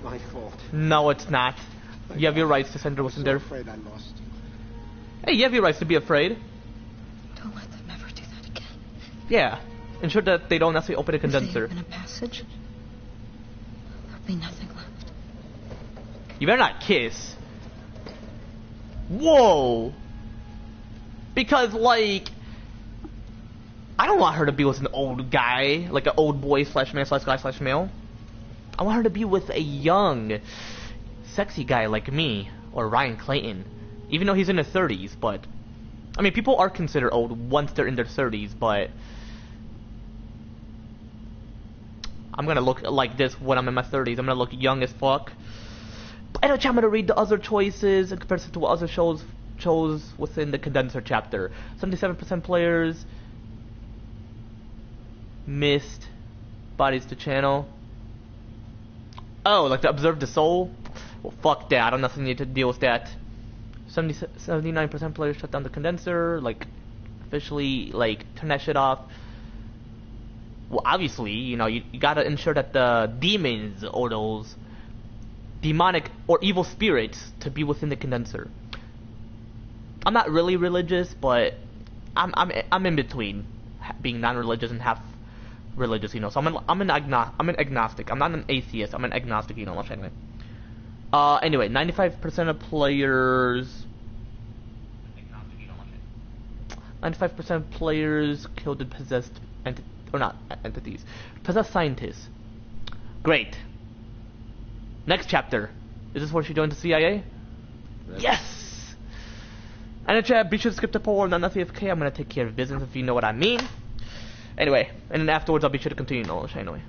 My fault. No, it's not. You have your rights to Sandra wasn't there. I'm afraid I lost you. Hey, you have your rights to be afraid. Don't let them ever do that again. Yeah. Ensure that they don't necessarily open a condenser. If they open a passage, there'll be nothing left. You better not kiss. Whoa. Because, like, I don't want her to be with an old guy, like an old boy slash man slash guy slash male. I want her to be with a young, sexy guy like me, or Ryan Clayton. Even though he's in his 30s, but I mean, people are considered old once they're in their 30s, but I'm gonna look like this when I'm in my 30s. I'm gonna look young as fuck. But anyway, I'm gonna read the other choices in comparison to what other shows chose within the condenser chapter. 77% players missed bodies to channel. Oh, like to observe the soul? Well, fuck that. I don't necessarily need to deal with that. 79% players shut down the condenser, like officially, like turn that shit off. Well, obviously, you know, you gotta ensure that the demons or those demonic or evil spirits to be within the condenser. I'm not really religious, but I'm in between being non-religious and half religious, you know. So I'm an agnostic. I'm not an atheist. I'm an agnostic, you know. Anyway. Anyway, 95% of players. 95% of players killed the possessed entities. Possessed scientists. Great. Next chapter. Is this where she joined the CIA? Yes! And in chat, be sure to skip the poll, not nothing AFK. I'm gonna take care of business if you know what I mean. Anyway, and then afterwards I'll be sure to continue knowledge anyway.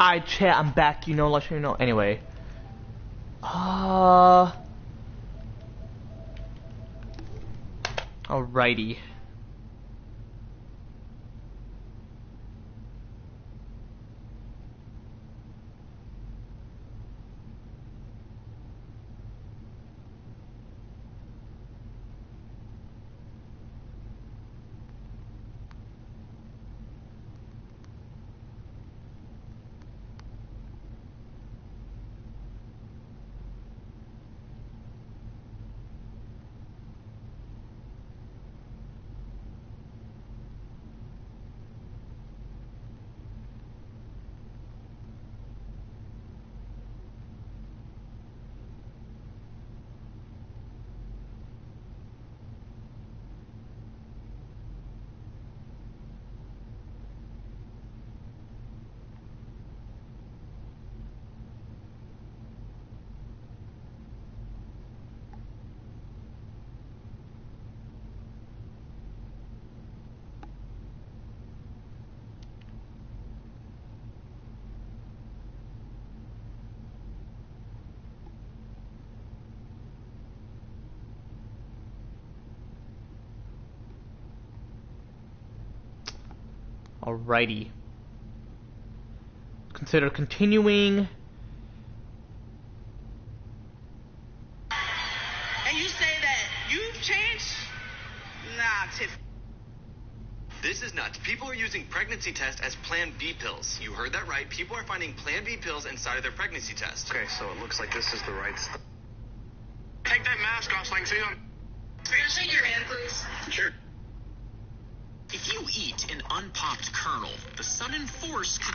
I chat, I'm back, you know, let you know. Anyway. Alrighty. Alrighty. Consider continuing. And you say that you've changed? Nah, Tiff. This is nuts. People are using pregnancy tests as Plan B pills. You heard that right. People are finding Plan B pills inside of their pregnancy test. Okay, so it looks like this is the right stuff. Take that mask off so I can see them. Shake your hand, please. Sure. If you eat an unpopped kernel, the sudden force could...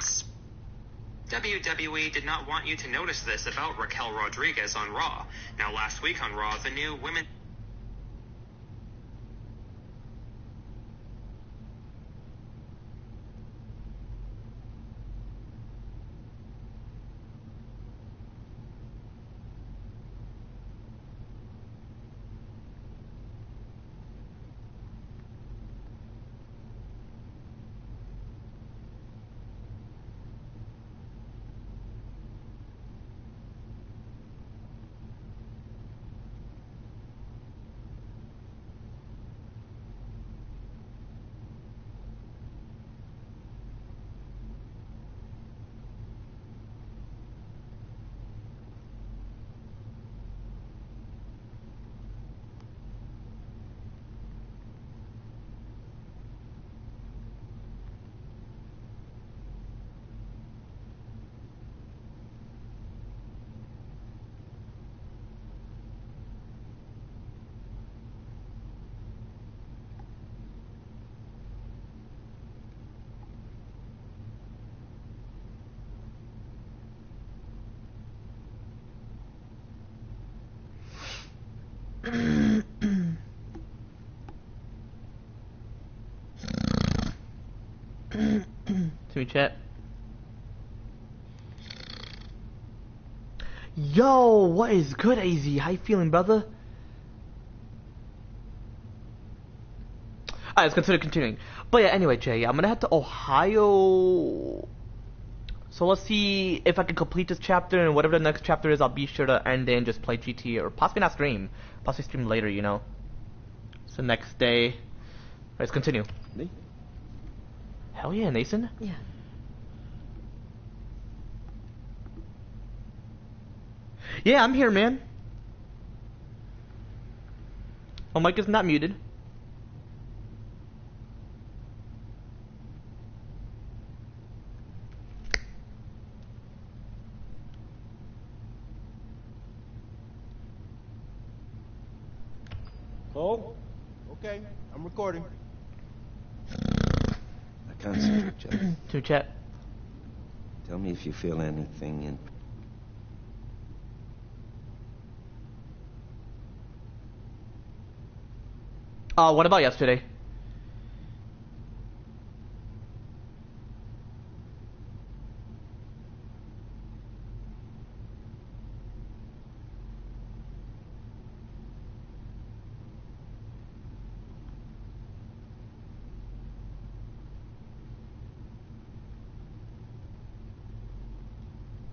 WWE did not want you to notice this about Raquel Rodriguez on Raw. Now, last week on Raw, the new women... To me, chat. Yo, what is good, AZ? How you feeling, brother? Alright, let's consider continuing. But yeah, anyway, Jay, I'm gonna head to Ohio. So let's see if I can complete this chapter, and whatever the next chapter is, I'll be sure to end it and just play GT, or possibly not stream. Possibly stream later, you know. It's the next day. Alright, let's continue. Me? Hell yeah, Nathan. Yeah. Yeah, I'm here, man. Oh, mic is not muted. Oh? Okay, I'm recording. I can't see you, Jeff. To chat. Tell me if you feel anything in... What about yesterday?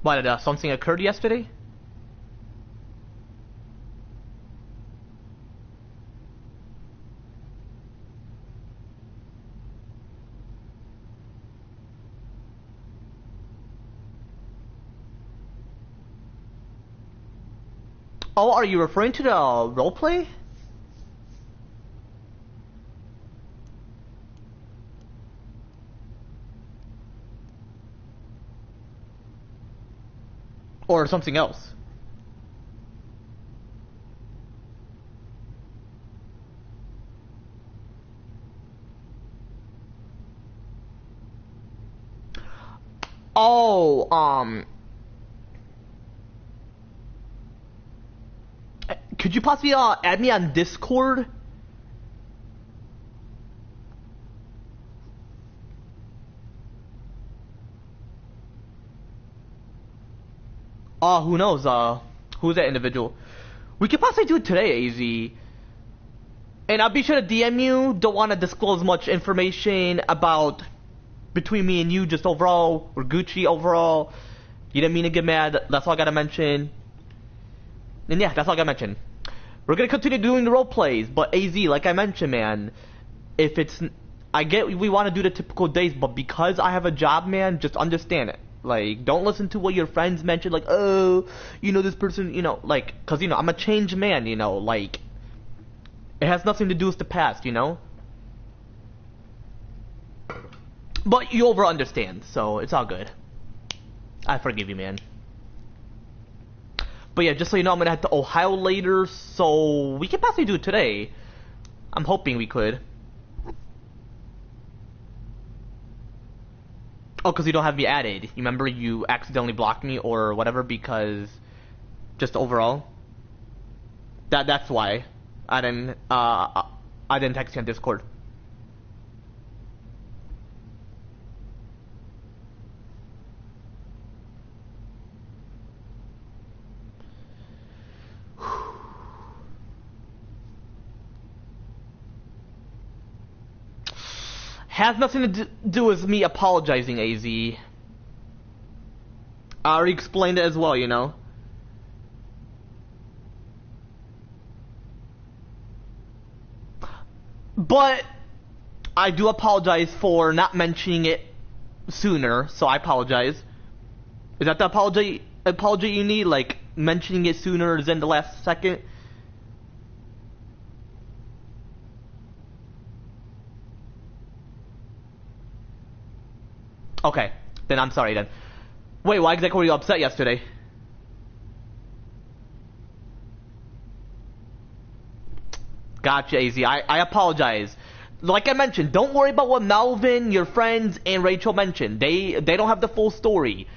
What, something occurred yesterday? Oh, are you referring to the roleplay? Or something else? Oh, could you possibly add me on Discord? Who knows? Who's that individual? We could possibly do it today, AZ. And I'll be sure to DM you. Don't want to disclose much information about between me and you, just overall, or Gucci overall. You didn't mean to get mad. That's all I gotta mention. And yeah, that's all I gotta mention. We're gonna continue doing the role plays, but AZ, like I mentioned, man, if it's, I get we want to do the typical days, but because I have a job, man, just understand it. Like, don't listen to what your friends mention, like, oh, you know, this person, you know, like, cause, you know, I'm a changed man, you know, like, it has nothing to do with the past, you know? But you overall understand, so it's all good. I forgive you, man. But yeah, just so you know, I'm gonna head to Ohio later, so we can possibly do it today. I'm hoping we could. Oh, because you don't have me added. You remember you accidentally blocked me or whatever because just overall. That's why I didn't text you on Discord. Has nothing to do with me apologizing, AZ. I already explained it as well, you know. But I do apologize for not mentioning it sooner, so I apologize. Is that the apology you need? Like, mentioning it sooner than the last second? Okay, then I'm sorry then. Wait, why exactly were you upset yesterday? Gotcha, AZ. I apologize. Like I mentioned, don't worry about what Melvin, your friends, and Rachel mentioned. They don't have the full story.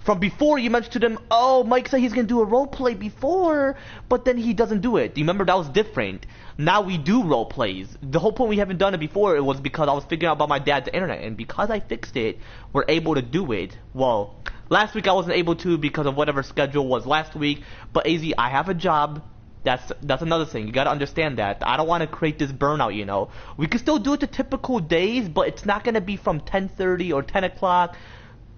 From before, you mentioned to them, oh, Mike said he's going to do a roleplay before, but then he doesn't do it. Do you remember that was different? Now we do roleplays. The whole point we haven't done it before it was because I was figuring out about my dad's internet, and because I fixed it, we're able to do it. Well, last week I wasn't able to because of whatever schedule was last week, but AZ, I have a job. That's another thing. You gotta understand that. I don't want to create this burnout, you know. We can still do it the typical days, but it's not going to be from 10:30 or 10 o'clock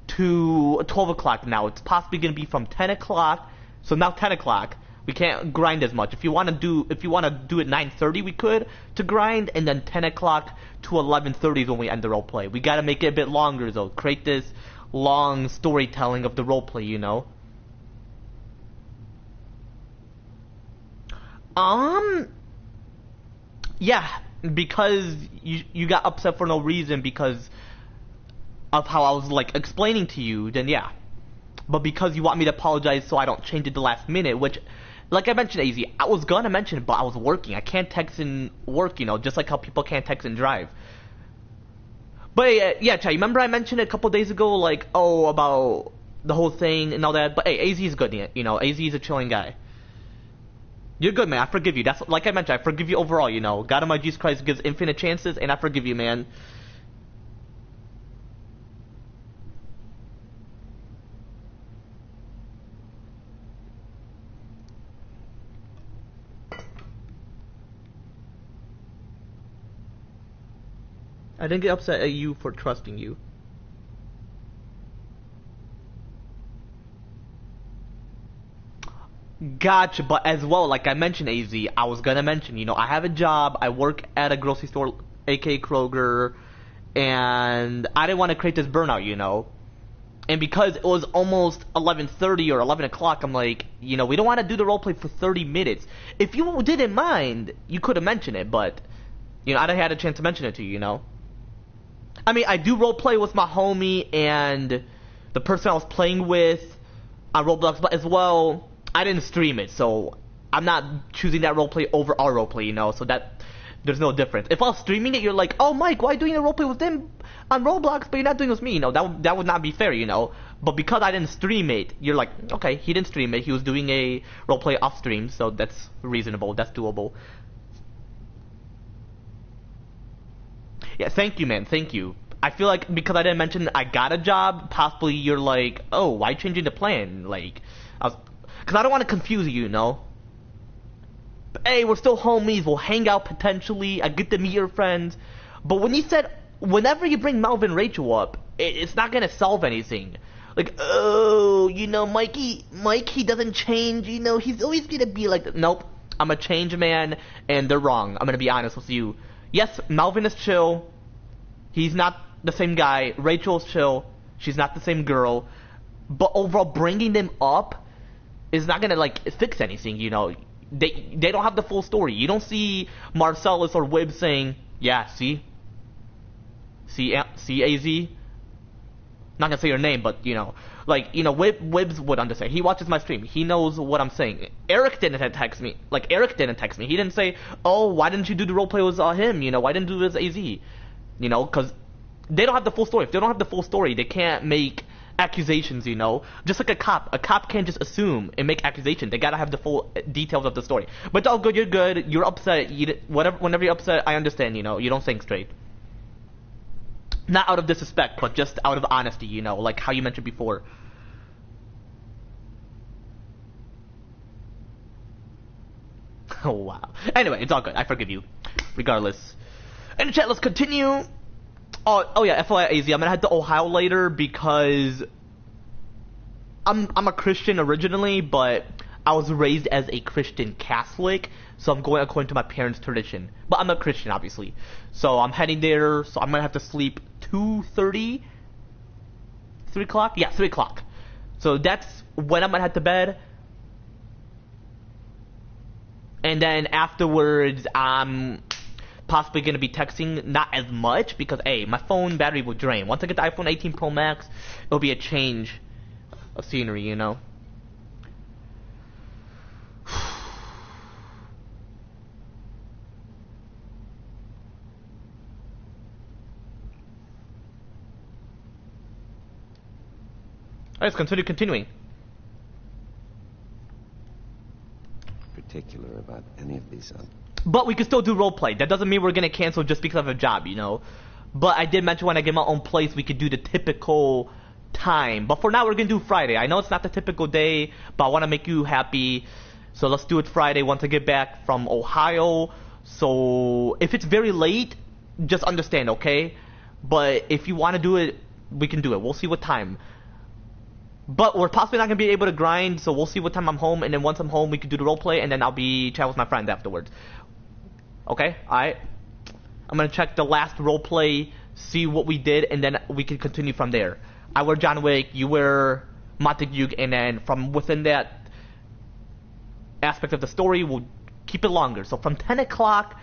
to 12 o'clock now. It's possibly going to be from 10 o'clock. So now 10 o'clock. We can't grind as much. If you want to do it 9:30, we could to grind, and then 10 o'clock to 11:30 is when we end the roleplay. We got to make it a bit longer though. Create this long storytelling of the roleplay, you know. Yeah, because you got upset for no reason because of how I was like explaining to you, then yeah. But because you want me to apologize so I don't change it the last minute, which, like I mentioned, AZ, I was gonna mention it, but I was working. I can't text and work, you know, just like how people can't text and drive. But yeah, Chai, you remember I mentioned it a couple days ago, like, oh, about the whole thing and all that, but hey, AZ is good, you know, AZ is a chilling guy. You're good, man. I forgive you. That's like I mentioned. I forgive you overall. You know, God Almighty Jesus Christ gives infinite chances, and I forgive you, man. I didn't get upset at you for trusting you. Gotcha, but as well, like I mentioned, AZ, I was gonna mention, you know, I have a job, I work at a grocery store, a.k.a. Kroger, and I didn't want to create this burnout, you know. And because it was almost 11:30 or 11 o'clock, I'm like, you know, we don't want to do the roleplay for 30 minutes. If you didn't mind, you could have mentioned it, but, you know, I didn't have a chance to mention it to you, you know. I mean, I do roleplay with my homie and the person I was playing with on Roblox, but as well, I didn't stream it, so I'm not choosing that roleplay over our roleplay, you know, so that there's no difference. If I was streaming it, you're like, oh, Mike, why are you doing a roleplay with them on Roblox, but you're not doing it with me, you know, that would not be fair, you know. But because I didn't stream it, you're like, okay, he didn't stream it, he was doing a roleplay off stream, so that's reasonable, that's doable. Yeah, thank you, man, thank you. I feel like because I didn't mention I got a job, possibly you're like, oh, why changing the plan? Like, because I don't want to confuse you, you know? But, hey, we're still homies, we'll hang out potentially, I get to meet your friends. But when you said, whenever you bring Melvin and Rachel up, it's not going to solve anything. Like, oh, you know, Mike, he doesn't change, you know, he's always going to be like that. Nope, I'm a change man, and they're wrong. I'm going to be honest with you. Yes, Melvin is chill, he's not the same guy. Rachel's chill, she's not the same girl. But overall, bringing them up is not gonna like fix anything. You know, they don't have the full story. You don't see Marcellus or Wibb saying, "Yeah, see, AZ." Not gonna say your name, but you know, like you know, Wibbs would understand. He watches my stream. He knows what I'm saying. Eric didn't text me. Like Eric didn't text me. He didn't say, "Oh, why didn't you do the roleplay with him?" You know, why didn't you do this AZ? You know, because they don't have the full story. If they don't have the full story, they can't make accusations, you know? Just like a cop. A cop can't just assume and make accusations. They gotta have the full details of the story. But it's all good, you're good, you're upset, whenever you're upset, I understand, you know? You don't think straight. Not out of disrespect, but just out of honesty, you know? Like how you mentioned before. Oh, wow. Anyway, it's all good. I forgive you. Regardless. In the chat, let's continue. Oh yeah, FYI AZ, I'm gonna head to Ohio later because I'm a Christian originally, but I was raised as a Christian Catholic, so I'm going according to my parents' tradition. But I'm not Christian, obviously. So I'm heading there, so I'm gonna have to sleep 2:30? 3 o'clock? Yeah, 3 o'clock. So that's when I'm gonna head to bed. And then afterwards, I'm possibly going to be texting, not as much, because, hey, my phone battery will drain. Once I get the iPhone 18 Pro Max, it'll be a change of scenery, you know? Alright, let's continuing. Particular about any of these, But we can still do roleplay. That doesn't mean we're gonna cancel just because of a job, you know? But I did mention when I get my own place, we could do the typical time. But for now, we're gonna do Friday. I know it's not the typical day, but I want to make you happy. So let's do it Friday once I get back from Ohio. So if it's very late, just understand, okay? But if you want to do it, we can do it. We'll see what time. But we're possibly not going to be able to grind, so we'll see what time I'm home, and then once I'm home, we can do the roleplay, and then I'll be chatting with my friends afterwards. Okay? Alright? I'm going to check the last roleplay, see what we did, and then we can continue from there. I were John Wick, you were Montague, and then from within that aspect of the story, we'll keep it longer. So from 10 o'clock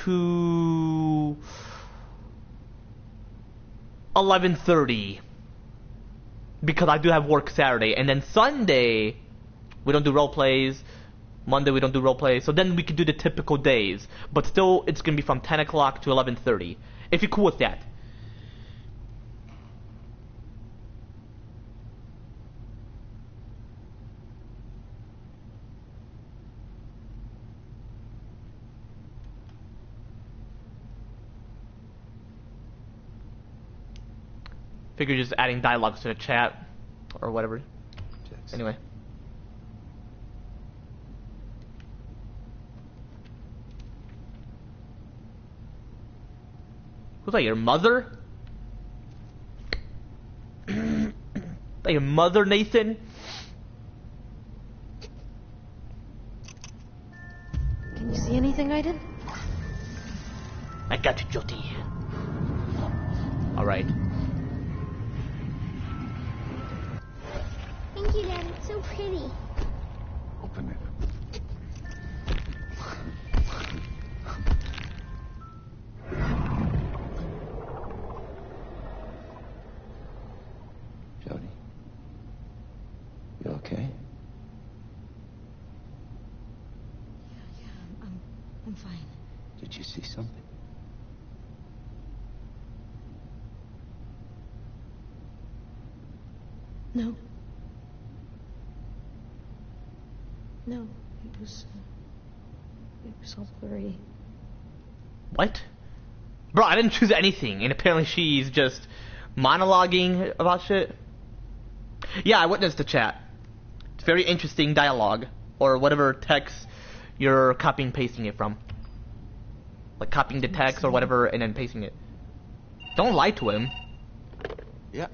to 11:30. Because I do have work Saturday, and then Sunday we don't do role plays. Monday we don't do role plays. So then we could do the typical days, but still it's gonna be from 10 o'clock to 11:30. If you're cool with that. Figure just adding dialogues to the chat or whatever. Yes. Anyway. Who's that, your mother? That your mother, Nathan? anything, Aiden? I got you, Jyoti. Alright. Thank you, Dad. It's so pretty. Open it. Jody, you okay? Yeah, I'm fine. Did you see something? No. No, it was all blurry. What? Bro, I didn't choose anything, and apparently she's just monologuing about shit. Yeah, I witnessed the chat. It's very interesting dialogue, or whatever text you're copying and pasting it from. Like copying the text or whatever and then pasting it. Don't lie to him. Yeah.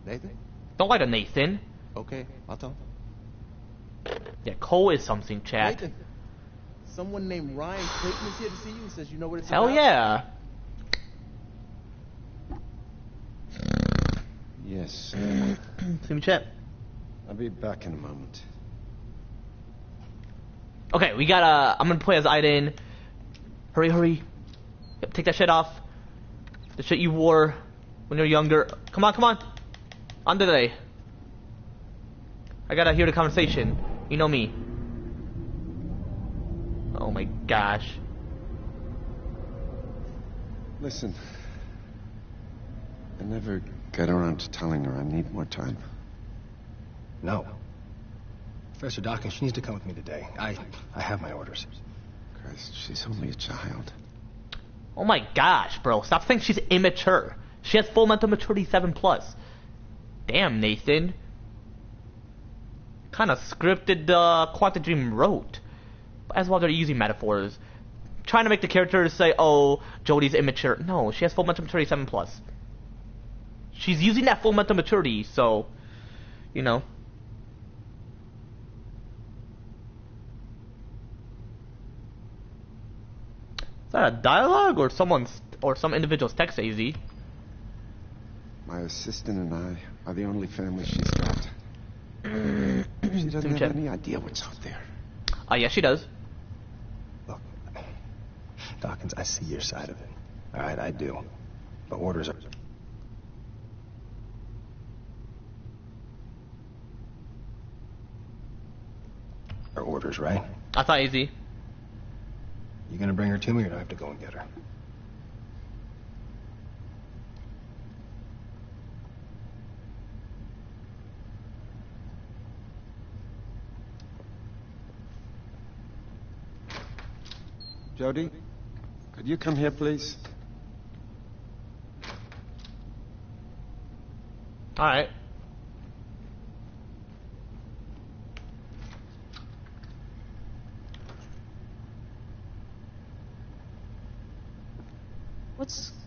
Nathan? Don't lie to Nathan. Okay, I'll tell him. Yeah, Cole is something, chat. Nathan, someone named Ryan Clayton is here to see you. He says you know what it's Hell about. yeah. Yes. See me, chat. I'll be back in a moment. Okay, we got I'm gonna play as Aiden. Hurry. Yep, take that shit off. The shit you wore when you were younger. Come on. On today. I gotta hear the conversation. You know me. Oh my gosh. Listen. I never got around to telling her I need more time. No. Professor Dawkins, she needs to come with me today. I have my orders. Christ, she's only a child. Oh my gosh, bro. Stop saying she's immature. She has full mental maturity 7+. Damn, Nathan. Kind of scripted Quantum Dream wrote. As well, they're using metaphors. Trying to make the characters say, oh, Jodie's immature. No, she has full mental maturity 7+. She's using that full mental maturity, so, you know. Is that a dialogue or some individual's text, AZ? My assistant and I are the only family she's got. She doesn't have any idea what's out there. Yeah, she does. Look, Dawkins, I see your side of it. All right, I do. The orders are... orders, right? I thought AZ. You gonna bring her to me, or do I have to go and get her? Jody, could you come here, please? All right.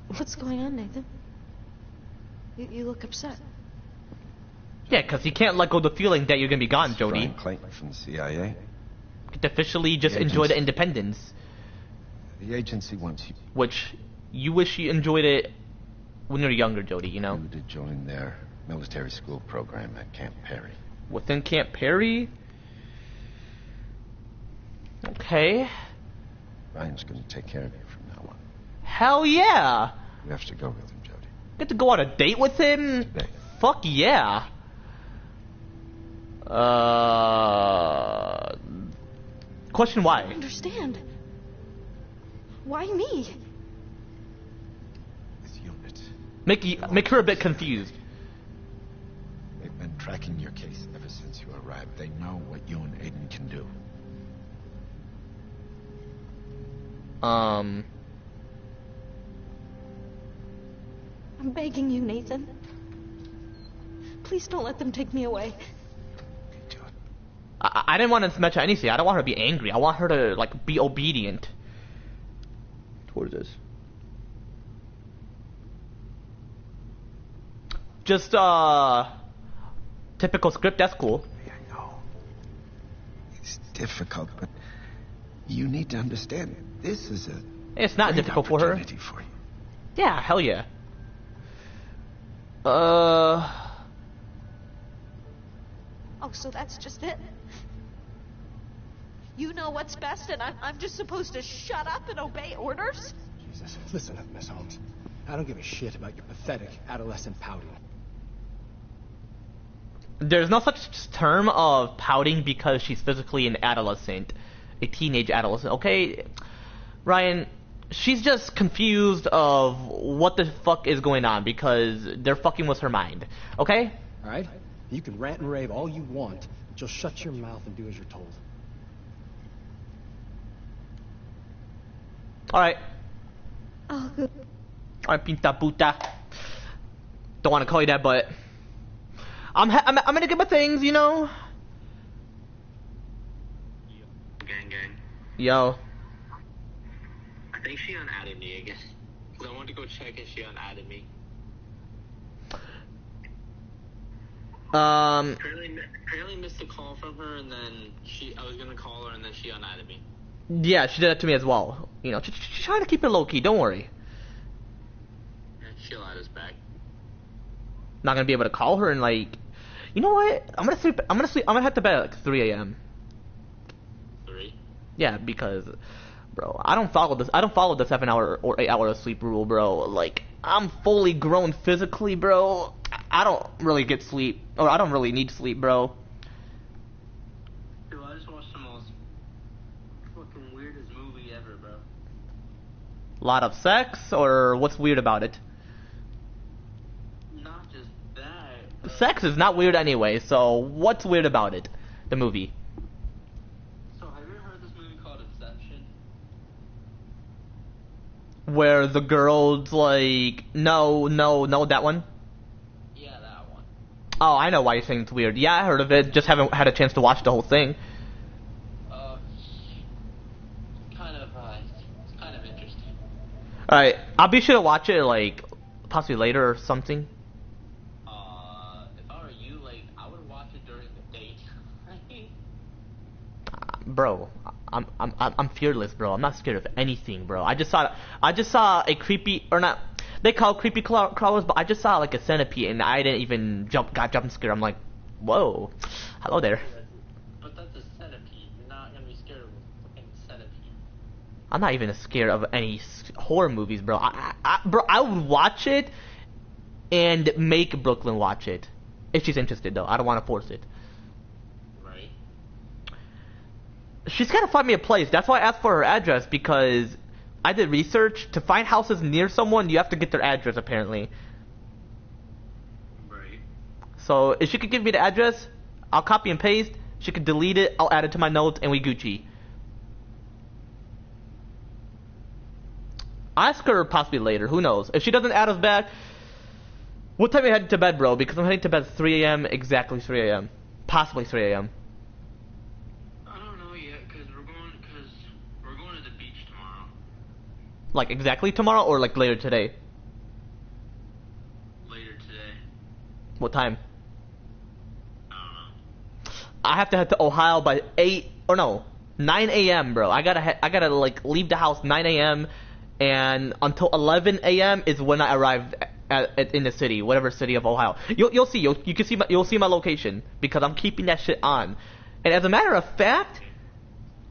What's going on, Nathan? You look upset. Yeah, because you can't let go of the feeling that you're gonna be gone, Jody. Ryan Clayton from the CIA. You can officially just enjoy the independence. The agency wants you. Which you wish you enjoyed it when you were younger, Jody, you know? You to join their military school program at Camp Perry. Within Camp Perry? Okay. Ryan's gonna take care of you from now on. Hell yeah! You have to go with him, Jody. Get to go on a date with him? Today. Fuck yeah. Question why? I don't understand. Why me? This unit. Make her a bit confused. They've been tracking your case ever since you arrived. They know what you and Aiden can do. I'm begging you, Nathan. Please don't let them take me away. I didn't want to mention anything. I don't want her to be angry. I want her to, like, be obedient towards this. Just, typical script, that's cool. Yeah, I know. It's difficult, but You need to understand, this is a It's not great difficult for her. opportunity for you. Yeah, hell yeah. Oh, so that's just it? You know what's best, and I'm just supposed to shut up and obey orders? Jesus, listen up, Miss Holmes. I don't give a shit about your pathetic adolescent pouting. There's no such term of pouting because she's physically an adolescent. A teenage adolescent, okay? Ryan, she's just confused of what the fuck is going on because they're fucking with her mind, okay? Alright? You can rant and rave all you want, but you'll shut your mouth and do as you're told. Alright. Oh, good. Alright, pinta puta. Don't want to call you that, but I'm gonna get my things, you know? Gang, gang. Yo. I think she unadded me again. Cause I wanted to go check and she unadded me. Apparently missed a call from her, and then I was gonna call her, and then she unadded me. Yeah, she did that to me as well. You know, she's trying to keep it low key. Don't worry. Yeah, she'll add us back. Not gonna be able to call her and like, you know what? I'm gonna sleep. I'm gonna head to bed at like 3 a.m. 3? Yeah, because, bro, I don't follow the 7 hour or 8 hour sleep rule, bro. Like, I'm fully grown physically, bro. I don't really get sleep, or I don't really need sleep, bro. Dude, I just watched the most fucking weirdest movie ever, bro. Lot of sex, or what's weird about it? Not just that. Sex is not weird anyway, so what's weird about it? The movie. So, have you ever heard this movie called Inception? Where the girl's like, no, that one? Yeah, that one. Oh, I know why you're saying it's weird. Yeah, I heard of it, just haven't had a chance to watch the whole thing. It's kind of interesting. Alright, I'll be sure to watch it, like, possibly later or something. If I were you, like, I would watch it during the day. Bro, I'm fearless, bro. I'm not scared of anything, bro. I just saw a creepy, or not, they call it creepy crawlers, but I just saw like a centipede and I didn't even got jump scared. I'm like, whoa, hello there. But that's a centipede. You're not gonna be scared of a fucking centipede. I'm not even scared of any horror movies, bro. Bro, I would watch it and make Brooklyn watch it if she's interested, though. I don't want to force it. Right. She's gotta find me a place. That's why I asked for her address, because I did research. To find houses near someone, you have to get their address, apparently. Right. So if she could give me the address, I'll copy and paste. She could delete it. I'll add it to my notes, and we Gucci. I'll ask her possibly later. Who knows? If she doesn't add us back, what time are you heading to bed, bro? Because I'm heading to bed at 3 a.m. Exactly 3 a.m. Possibly 3 a.m. I don't know yet, because we're going to the beach tomorrow. Like exactly tomorrow, or like later today? Later today. What time? I don't know. I have to head to Ohio by 9 a.m., bro. I gotta like leave the house 9 a.m. and until 11 a.m. is when I arrive in the city, whatever city of Ohio. You'll see my location, because I'm keeping that shit on. And as a matter of fact,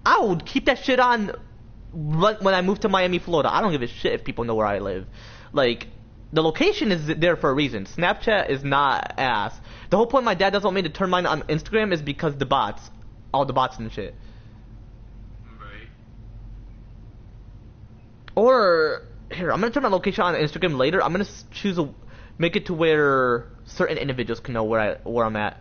I would keep that shit on when I move to Miami, Florida. I don't give a shit if people know where I live. Like, the location is there for a reason. Snapchat is not ass. The whole point my dad doesn't want me to turn mine on Instagram is because the bots. All the bots and shit. Right. Or, here, I'm gonna turn my location on Instagram later. I'm gonna make it to where certain individuals can know where I'm at.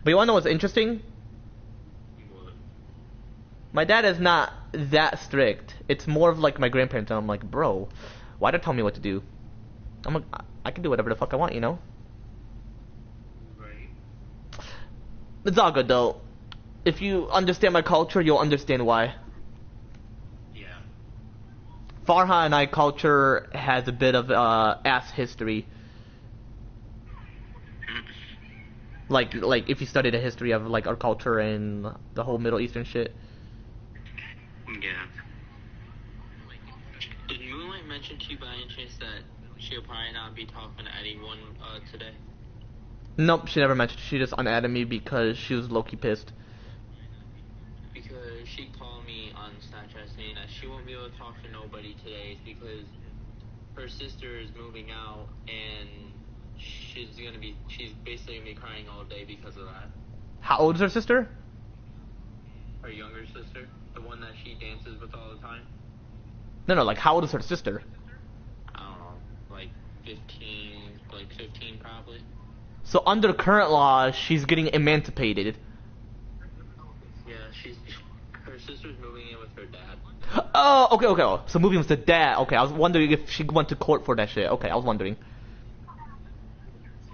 But you wanna know what's interesting? What? My dad is not that strict. It's more of like my grandparents, and I'm like, bro, why don't tell me what to do? I'm like, I can do whatever the fuck I want, you know? Right. It's all good though. If you understand my culture, you'll understand why. Yeah. Farha and I culture has a bit of ass history. Like if you study the history of like our culture and the whole Middle Eastern shit. Yeah. Did Moonlight mention to you by any chance that she'll probably not be talking to anyone today? Nope, she never mentioned. She just unadded me because she was low-key pissed. Because she called me on Snapchat saying that she won't be able to talk to nobody today because her sister is moving out and she's basically gonna be crying all day because of that. How old is her sister? Her younger sister, the one that she dances with all the time. No, like how old is her sister? I don't know, like 15 probably. So under current law, she's getting emancipated. Yeah, her sister's moving in with her dad. Oh, okay. So moving with the dad. Okay, I was wondering if she went to court for that shit. Okay, I was wondering.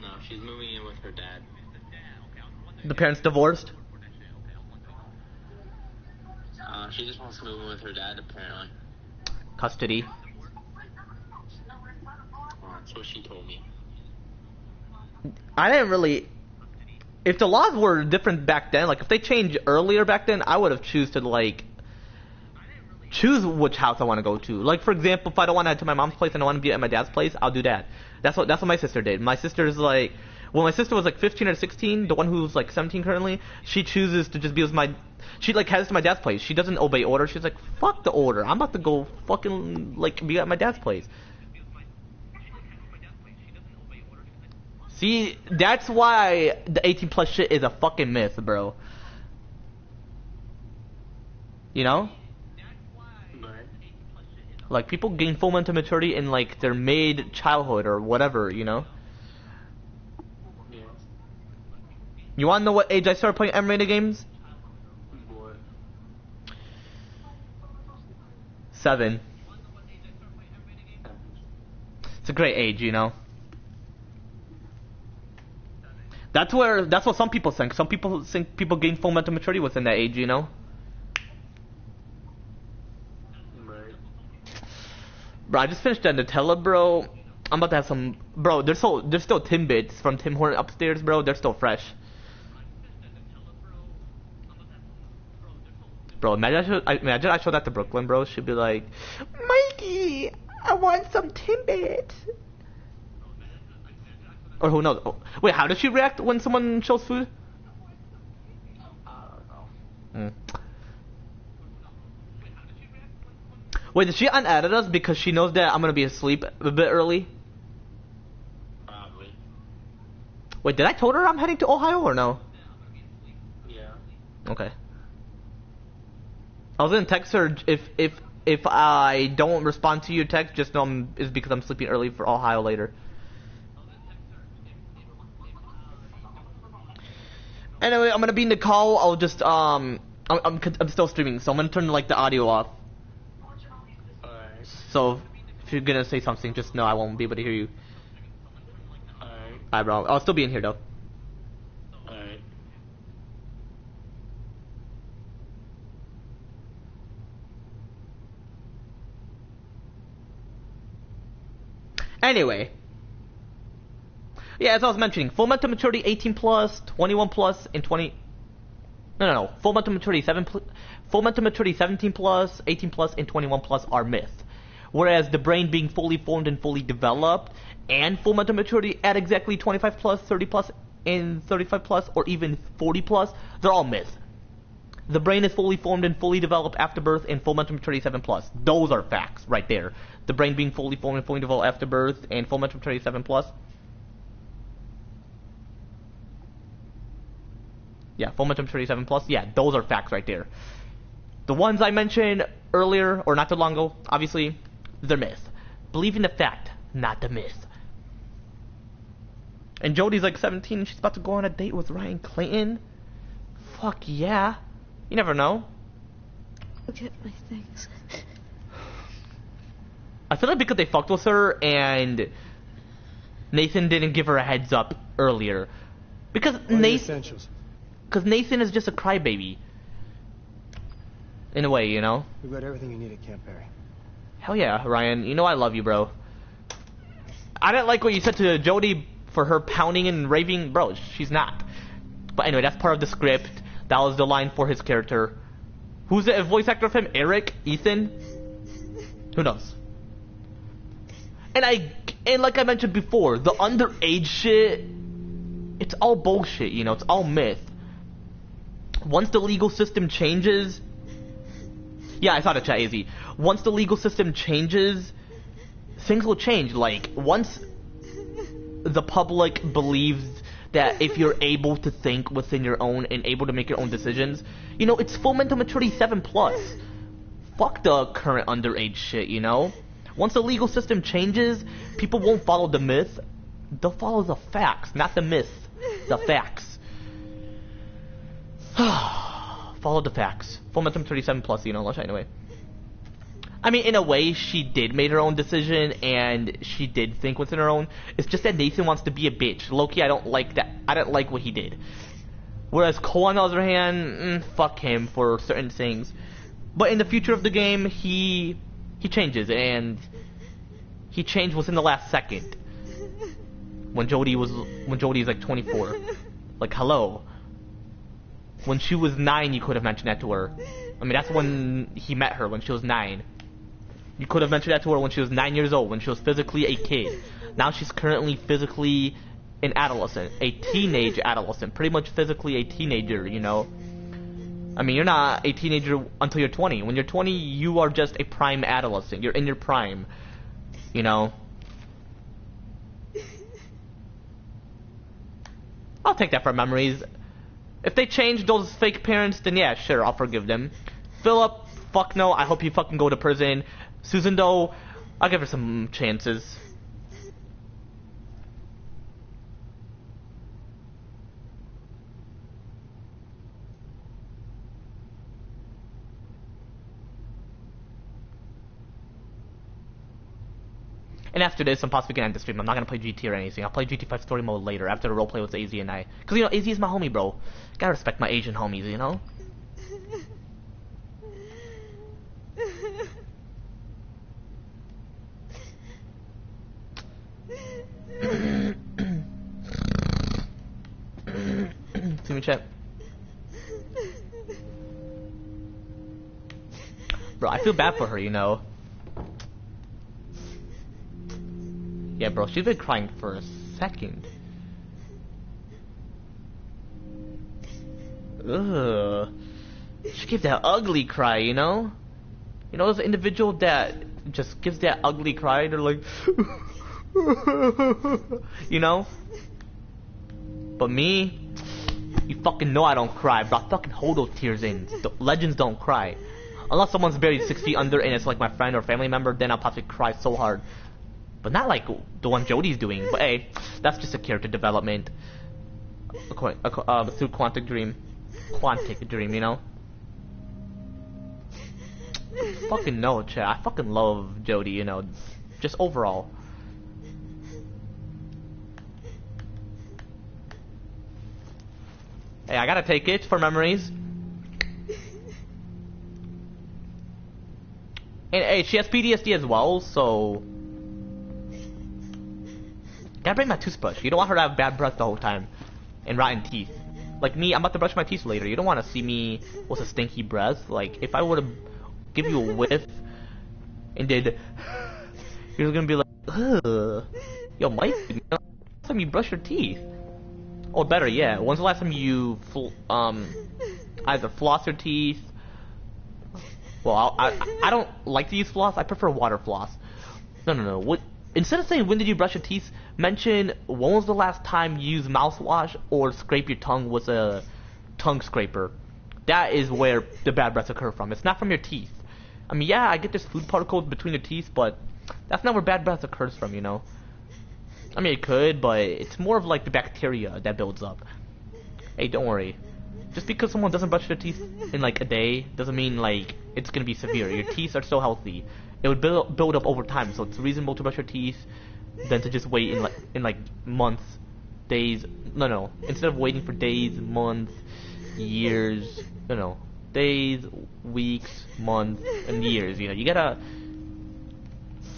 No, she's moving in with her dad. The parents divorced? She just wants to move in with her dad, apparently. Custody. That's what she told me. I didn't really... If the laws were different back then, like if they changed earlier back then, I would have choose which house I want to go to. Like for example, if I don't want to head to my mom's place and I want to be at my dad's place, I'll do that. That's what my sister did. My sister's like... When my sister was like 15 or 16, the one who's like 17 currently, she chooses to just be with my... She like heads to my dad's place. She doesn't obey orders. She's like, fuck the order. I'm about to go fucking like be at my dad's place. See, that's why the 18 plus shit is a fucking myth, bro. You know? Like people gain full mental maturity in like their mid childhood or whatever, you know? You wanna know what age I started playing M-rated games? 7. It's a great age, you know? That's what some people think. Some people think people gain full mental maturity within that age, you know? Right. Bro, I just finished that Nutella, bro. I'm about to have some... Bro, there's still Timbits from Tim Hortons upstairs, bro. They're still fresh. Bro, imagine I showed that to Brooklyn, bro. She'd be like, Mikey, I want some Timbits. Or who knows? Oh, wait, how does she react when someone shows food? Wait, did she unadded us because she knows that I'm gonna be asleep a bit early? Probably. Wait, did I told her I'm heading to Ohio or no? Yeah. Okay. I was gonna text her if I don't respond to your text, just know it's because I'm sleeping early for Ohio later. Anyway, I'm gonna be in the call. I'll just I'm still streaming, so I'm gonna turn like the audio off. Alright. So if you're gonna say something, just know I won't be able to hear you. Alright, bro. I'll still be in here though. Alright. Anyway. Yeah, as I was mentioning, full mental maturity 18 plus, 21 plus, and 20. No. Full mental maturity 17 plus, 18 plus, and 21 plus are myths. Whereas the brain being fully formed and fully developed, and full mental maturity at exactly 25 plus, 30 plus, and 35 plus, or even 40 plus, they're all myths. The brain is fully formed and fully developed after birth, and full mental maturity 7 plus. Those are facts right there. The brain being fully formed and fully developed after birth, and full mental maturity 7 plus. Yeah, full mental maturity 7 plus. Yeah, those are facts right there. The ones I mentioned earlier, or not too long ago, obviously, they're myths. Believe in the fact, not the myth. And Jodie's like 17 and she's about to go on a date with Ryan Clayton. Fuck yeah. You never know. Go get my things. I feel like because they fucked with her and Nathan didn't give her a heads up earlier. Because Nathan is just a crybaby. In a way, you know? We've got everything you need at Camp Perry. Hell yeah, Ryan. You know I love you, bro. I didn't like what you said to Jodie for her pounding and raving. Bro, she's not. But anyway, that's part of the script. That was the line for his character. Who's the voice actor of him? Eric? Ethan? Who knows? And like I mentioned before, the underage shit, it's all bullshit, you know, it's all myth. Once the legal system changes... Yeah, I saw the chat, AZ. Once the legal system changes, things will change. Like, once the public believes that if you're able to think within your own and able to make your own decisions, you know, it's full mental maturity 7+. Fuck the current underage shit, you know? Once the legal system changes, people won't follow the myth. They'll follow the facts, not the myth. The facts. Follow the facts. Full mental maturity 7+, you know, anyway. I mean, in a way, she did make her own decision, and she did think within her own. It's just that Nathan wants to be a bitch. Loki, I don't like that. I don't like what he did. Whereas Cole, on the other hand, fuck him for certain things. But in the future of the game, he changes, and he changed within the last second. When Jodie's like 24. Like, hello. When she was 9, you could have mentioned that to her. I mean, that's when he met her, when she was 9. You could have mentioned that to her when she was 9 years old, when she was physically a kid. Now she's currently physically an adolescent, a teenage adolescent, pretty much physically a teenager, you know. I mean, you're not a teenager until you're 20. When you're 20, you are just a prime adolescent. You're in your prime, you know. I'll take that for memories. If they change those fake parents, then yeah, sure, I'll forgive them. Philip, fuck no, I hope you fucking go to prison. Susan, though, I'll give her some chances. And after this, I'm possibly gonna end the stream. I'm not gonna play GT or anything. I'll play GT5 story mode later, after the roleplay with AZ and I. Cause, you know, AZ is my homie, bro. Gotta respect my Asian homies, you know? See me, chat. Bro, I feel bad for her, you know? Yeah, bro, she's been crying for a second. Ugh. She gives that ugly cry, you know? You know those individual that just gives that ugly cry? They're like... you know? But me... You fucking know I don't cry, bro. I fucking hold those tears in. The legends don't cry. Unless someone's buried 6 feet under and it's like my friend or family member, then I'll probably cry so hard. But not like the one Jodie's doing. But hey, that's just a character development. Through Quantic Dream. Quantic Dream, you know? Fucking no, chat. I fucking love Jodie, you know? Just overall. Hey, I gotta take it for memories. And hey, she has PTSD as well, so... Gotta bring my toothbrush. You don't want her to have bad breath the whole time. And rotten teeth. Like me, I'm about to brush my teeth later. You don't want to see me with a stinky breath. Like, if I were to give you a whiff and did... You're gonna be like, ugh. Yo, Mike, when's the last time you brush your teeth? Or better, yeah. When's the last time you either floss your teeth? Well, I don't like to use floss. I prefer water floss. No. What? Instead of saying when did you brush your teeth, mention when was the last time you used mouthwash or scrape your tongue with a tongue scraper. That is where the bad breaths occur from. It's not from your teeth. I mean, yeah, I get there's food particles between your teeth, but that's not where bad breath occurs from, you know? I mean, it could, but it's more of like the bacteria that builds up. Hey, don't worry. Just because someone doesn't brush their teeth in like a day doesn't mean like it's gonna be severe. Your teeth are so healthy. It would build up over time, so it's reasonable to brush your teeth than to just wait in like months, days. No. Instead of waiting for days, months, years. No. Days, weeks, months, and years. You know, you gotta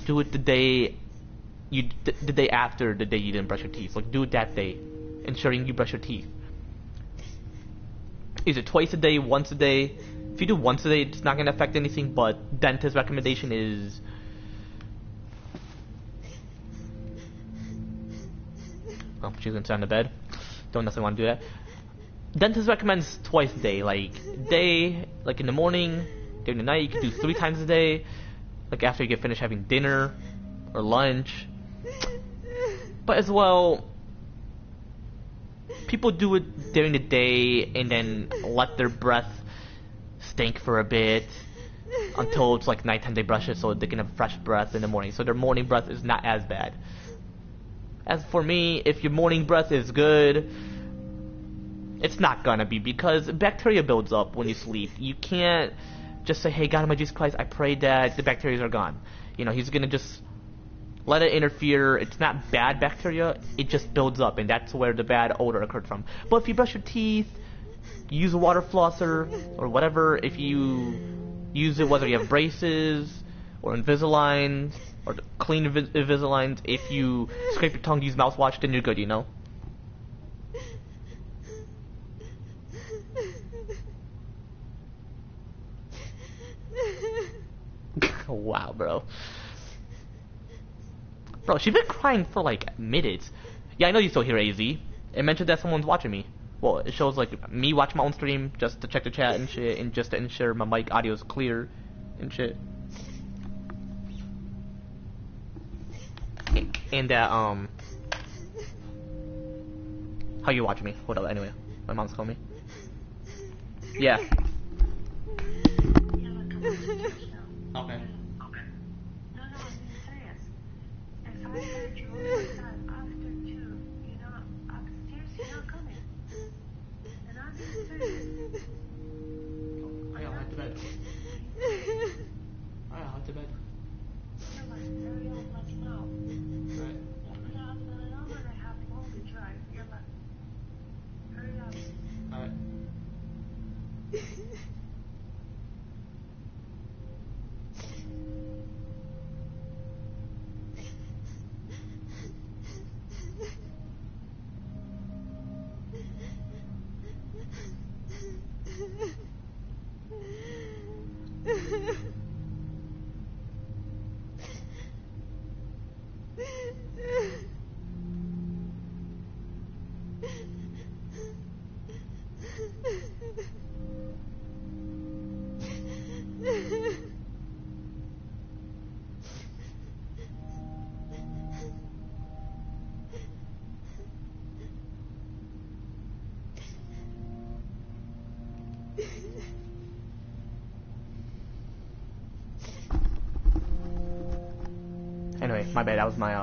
do it the day after the day you didn't brush your teeth. Like, do it that day, ensuring you brush your teeth. Is it twice a day, once a day? If you do once a day, it's not going to affect anything, but dentist recommendation is... Oh, she's going to sit on the bed. Don't necessarily want to do that. Dentist recommends twice a day. Like in the morning, during the night. You can do 3 times a day. Like after you get finished having dinner or lunch. But as well, people do it during the day and then let their breath stink for a bit until it's like nighttime. They brush it so they can have fresh breath in the morning. So their morning breath is not as bad. As for me, if your morning breath is good, it's not gonna be, because bacteria builds up when you sleep. You can't just say, hey, God, my Jesus Christ, I pray that the bacteria are gone. You know, he's gonna just let it interfere. It's not bad bacteria, it just builds up, and that's where the bad odor occurred from. But if you brush your teeth, use a water flosser, or whatever, if you use it, whether you have braces, or Invisalign, or clean Invisalign, if you scrape your tongue, use mouthwash, then you're good, you know? Wow, bro. Bro, she's been crying for like minutes. Yeah, I know you still hear AZ. It mentioned that someone's watching me. Well, it shows like me watching my own stream just to check the chat and shit, and just to ensure my mic audio is clear and shit. And that, how you watching me? Hold up, anyway. My mom's calling me. Yeah. Okay. I heard you all the time after 2, upstairs you're not coming. And I'm being serious. I gotta head to bed. I gotta head to bed. Come on, hurry up, let's go. Right. I'm gonna have a longer drive. Hurry up. Alright. Anyway, my bad. That was my,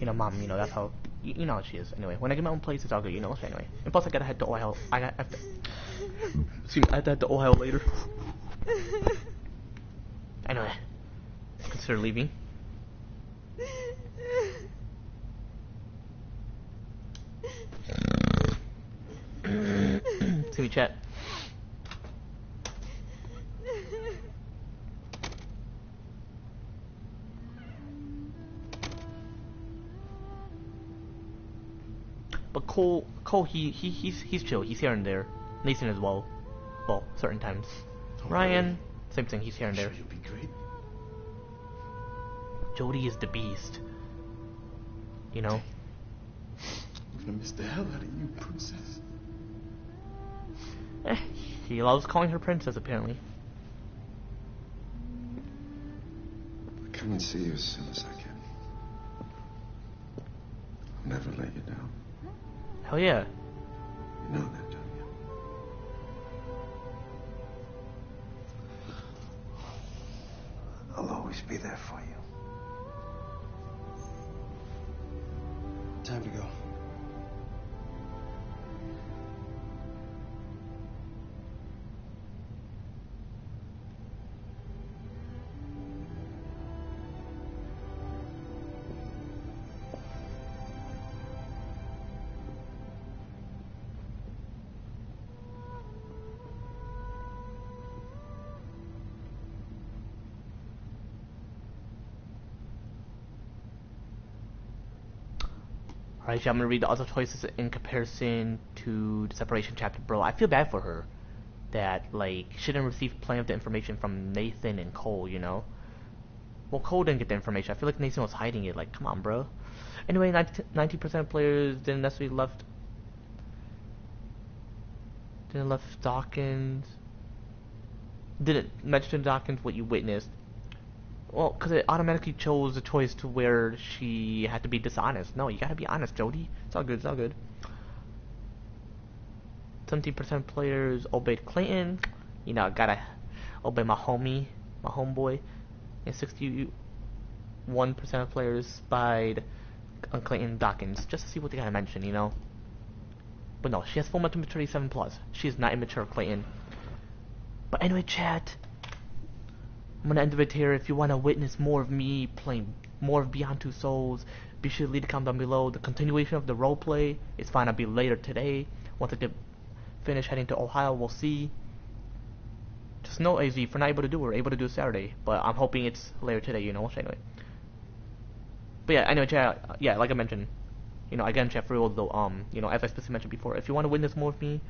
mom, that's how, you know how she is. Anyway, when I get my own place, it's all good, So anyway. And plus, I gotta head to Ohio. I have to head to Ohio later. Anyway, consider leaving. See me, chat. But Cole, he's chill. He's here and there. Nathan as well. Well, certain times. Ryan, same thing. He's here and there. Sure you'll be great. Jody is the beast. You know. I'm gonna miss the hell out of you, princess. He loves calling her princess, apparently. I'll come and see you as soon as I can. I'll never let you down. Hell yeah. You know that, don't you? I'll always be there for you. Time to go. Alright, I'm gonna read the other choices in comparison to the separation chapter. Bro, I feel bad for her. That, like, she didn't receive plenty of the information from Nathan and Cole, you know? Well, Cole didn't get the information. I feel like Nathan was hiding it. Like, come on, bro. Anyway, 90% of players didn't necessarily left Dawkins. Didn't mention Dawkins what you witnessed. Well, because it automatically chose a choice to where she had to be dishonest. No, you gotta be honest, Jody. It's all good, it's all good. 17% players obeyed Clayton. You know, I gotta obey my homeboy. And 61% of players spied on Clayton and Dawkins just to see what they gotta mention, you know? But no, she has full mental maturity 7+. She is not immature, Clayton. But anyway, chat, I'm gonna end the video here. If you wanna witness more of me playing more of Beyond Two Souls, be sure to leave a comment down below. The continuation of the roleplay is gonna be later today. Once I get finished heading to Ohio, we'll see. Just know, AZ, if we're not able to do it, we're able to do it Saturday. But I'm hoping it's later today, you know, anyway. But yeah, anyway, chat, yeah, like I mentioned, you know, again, chat, for real though, you know, as I specifically mentioned before, if you want to witness more of me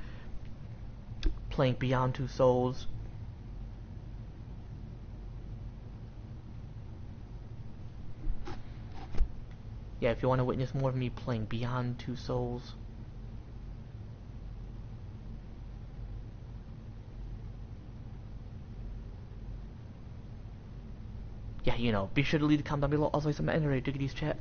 playing Beyond Two Souls, yeah, if you want to witness more of me playing Beyond Two Souls, yeah, you know, be sure to leave a comment down below. Also, some enter to get these chat.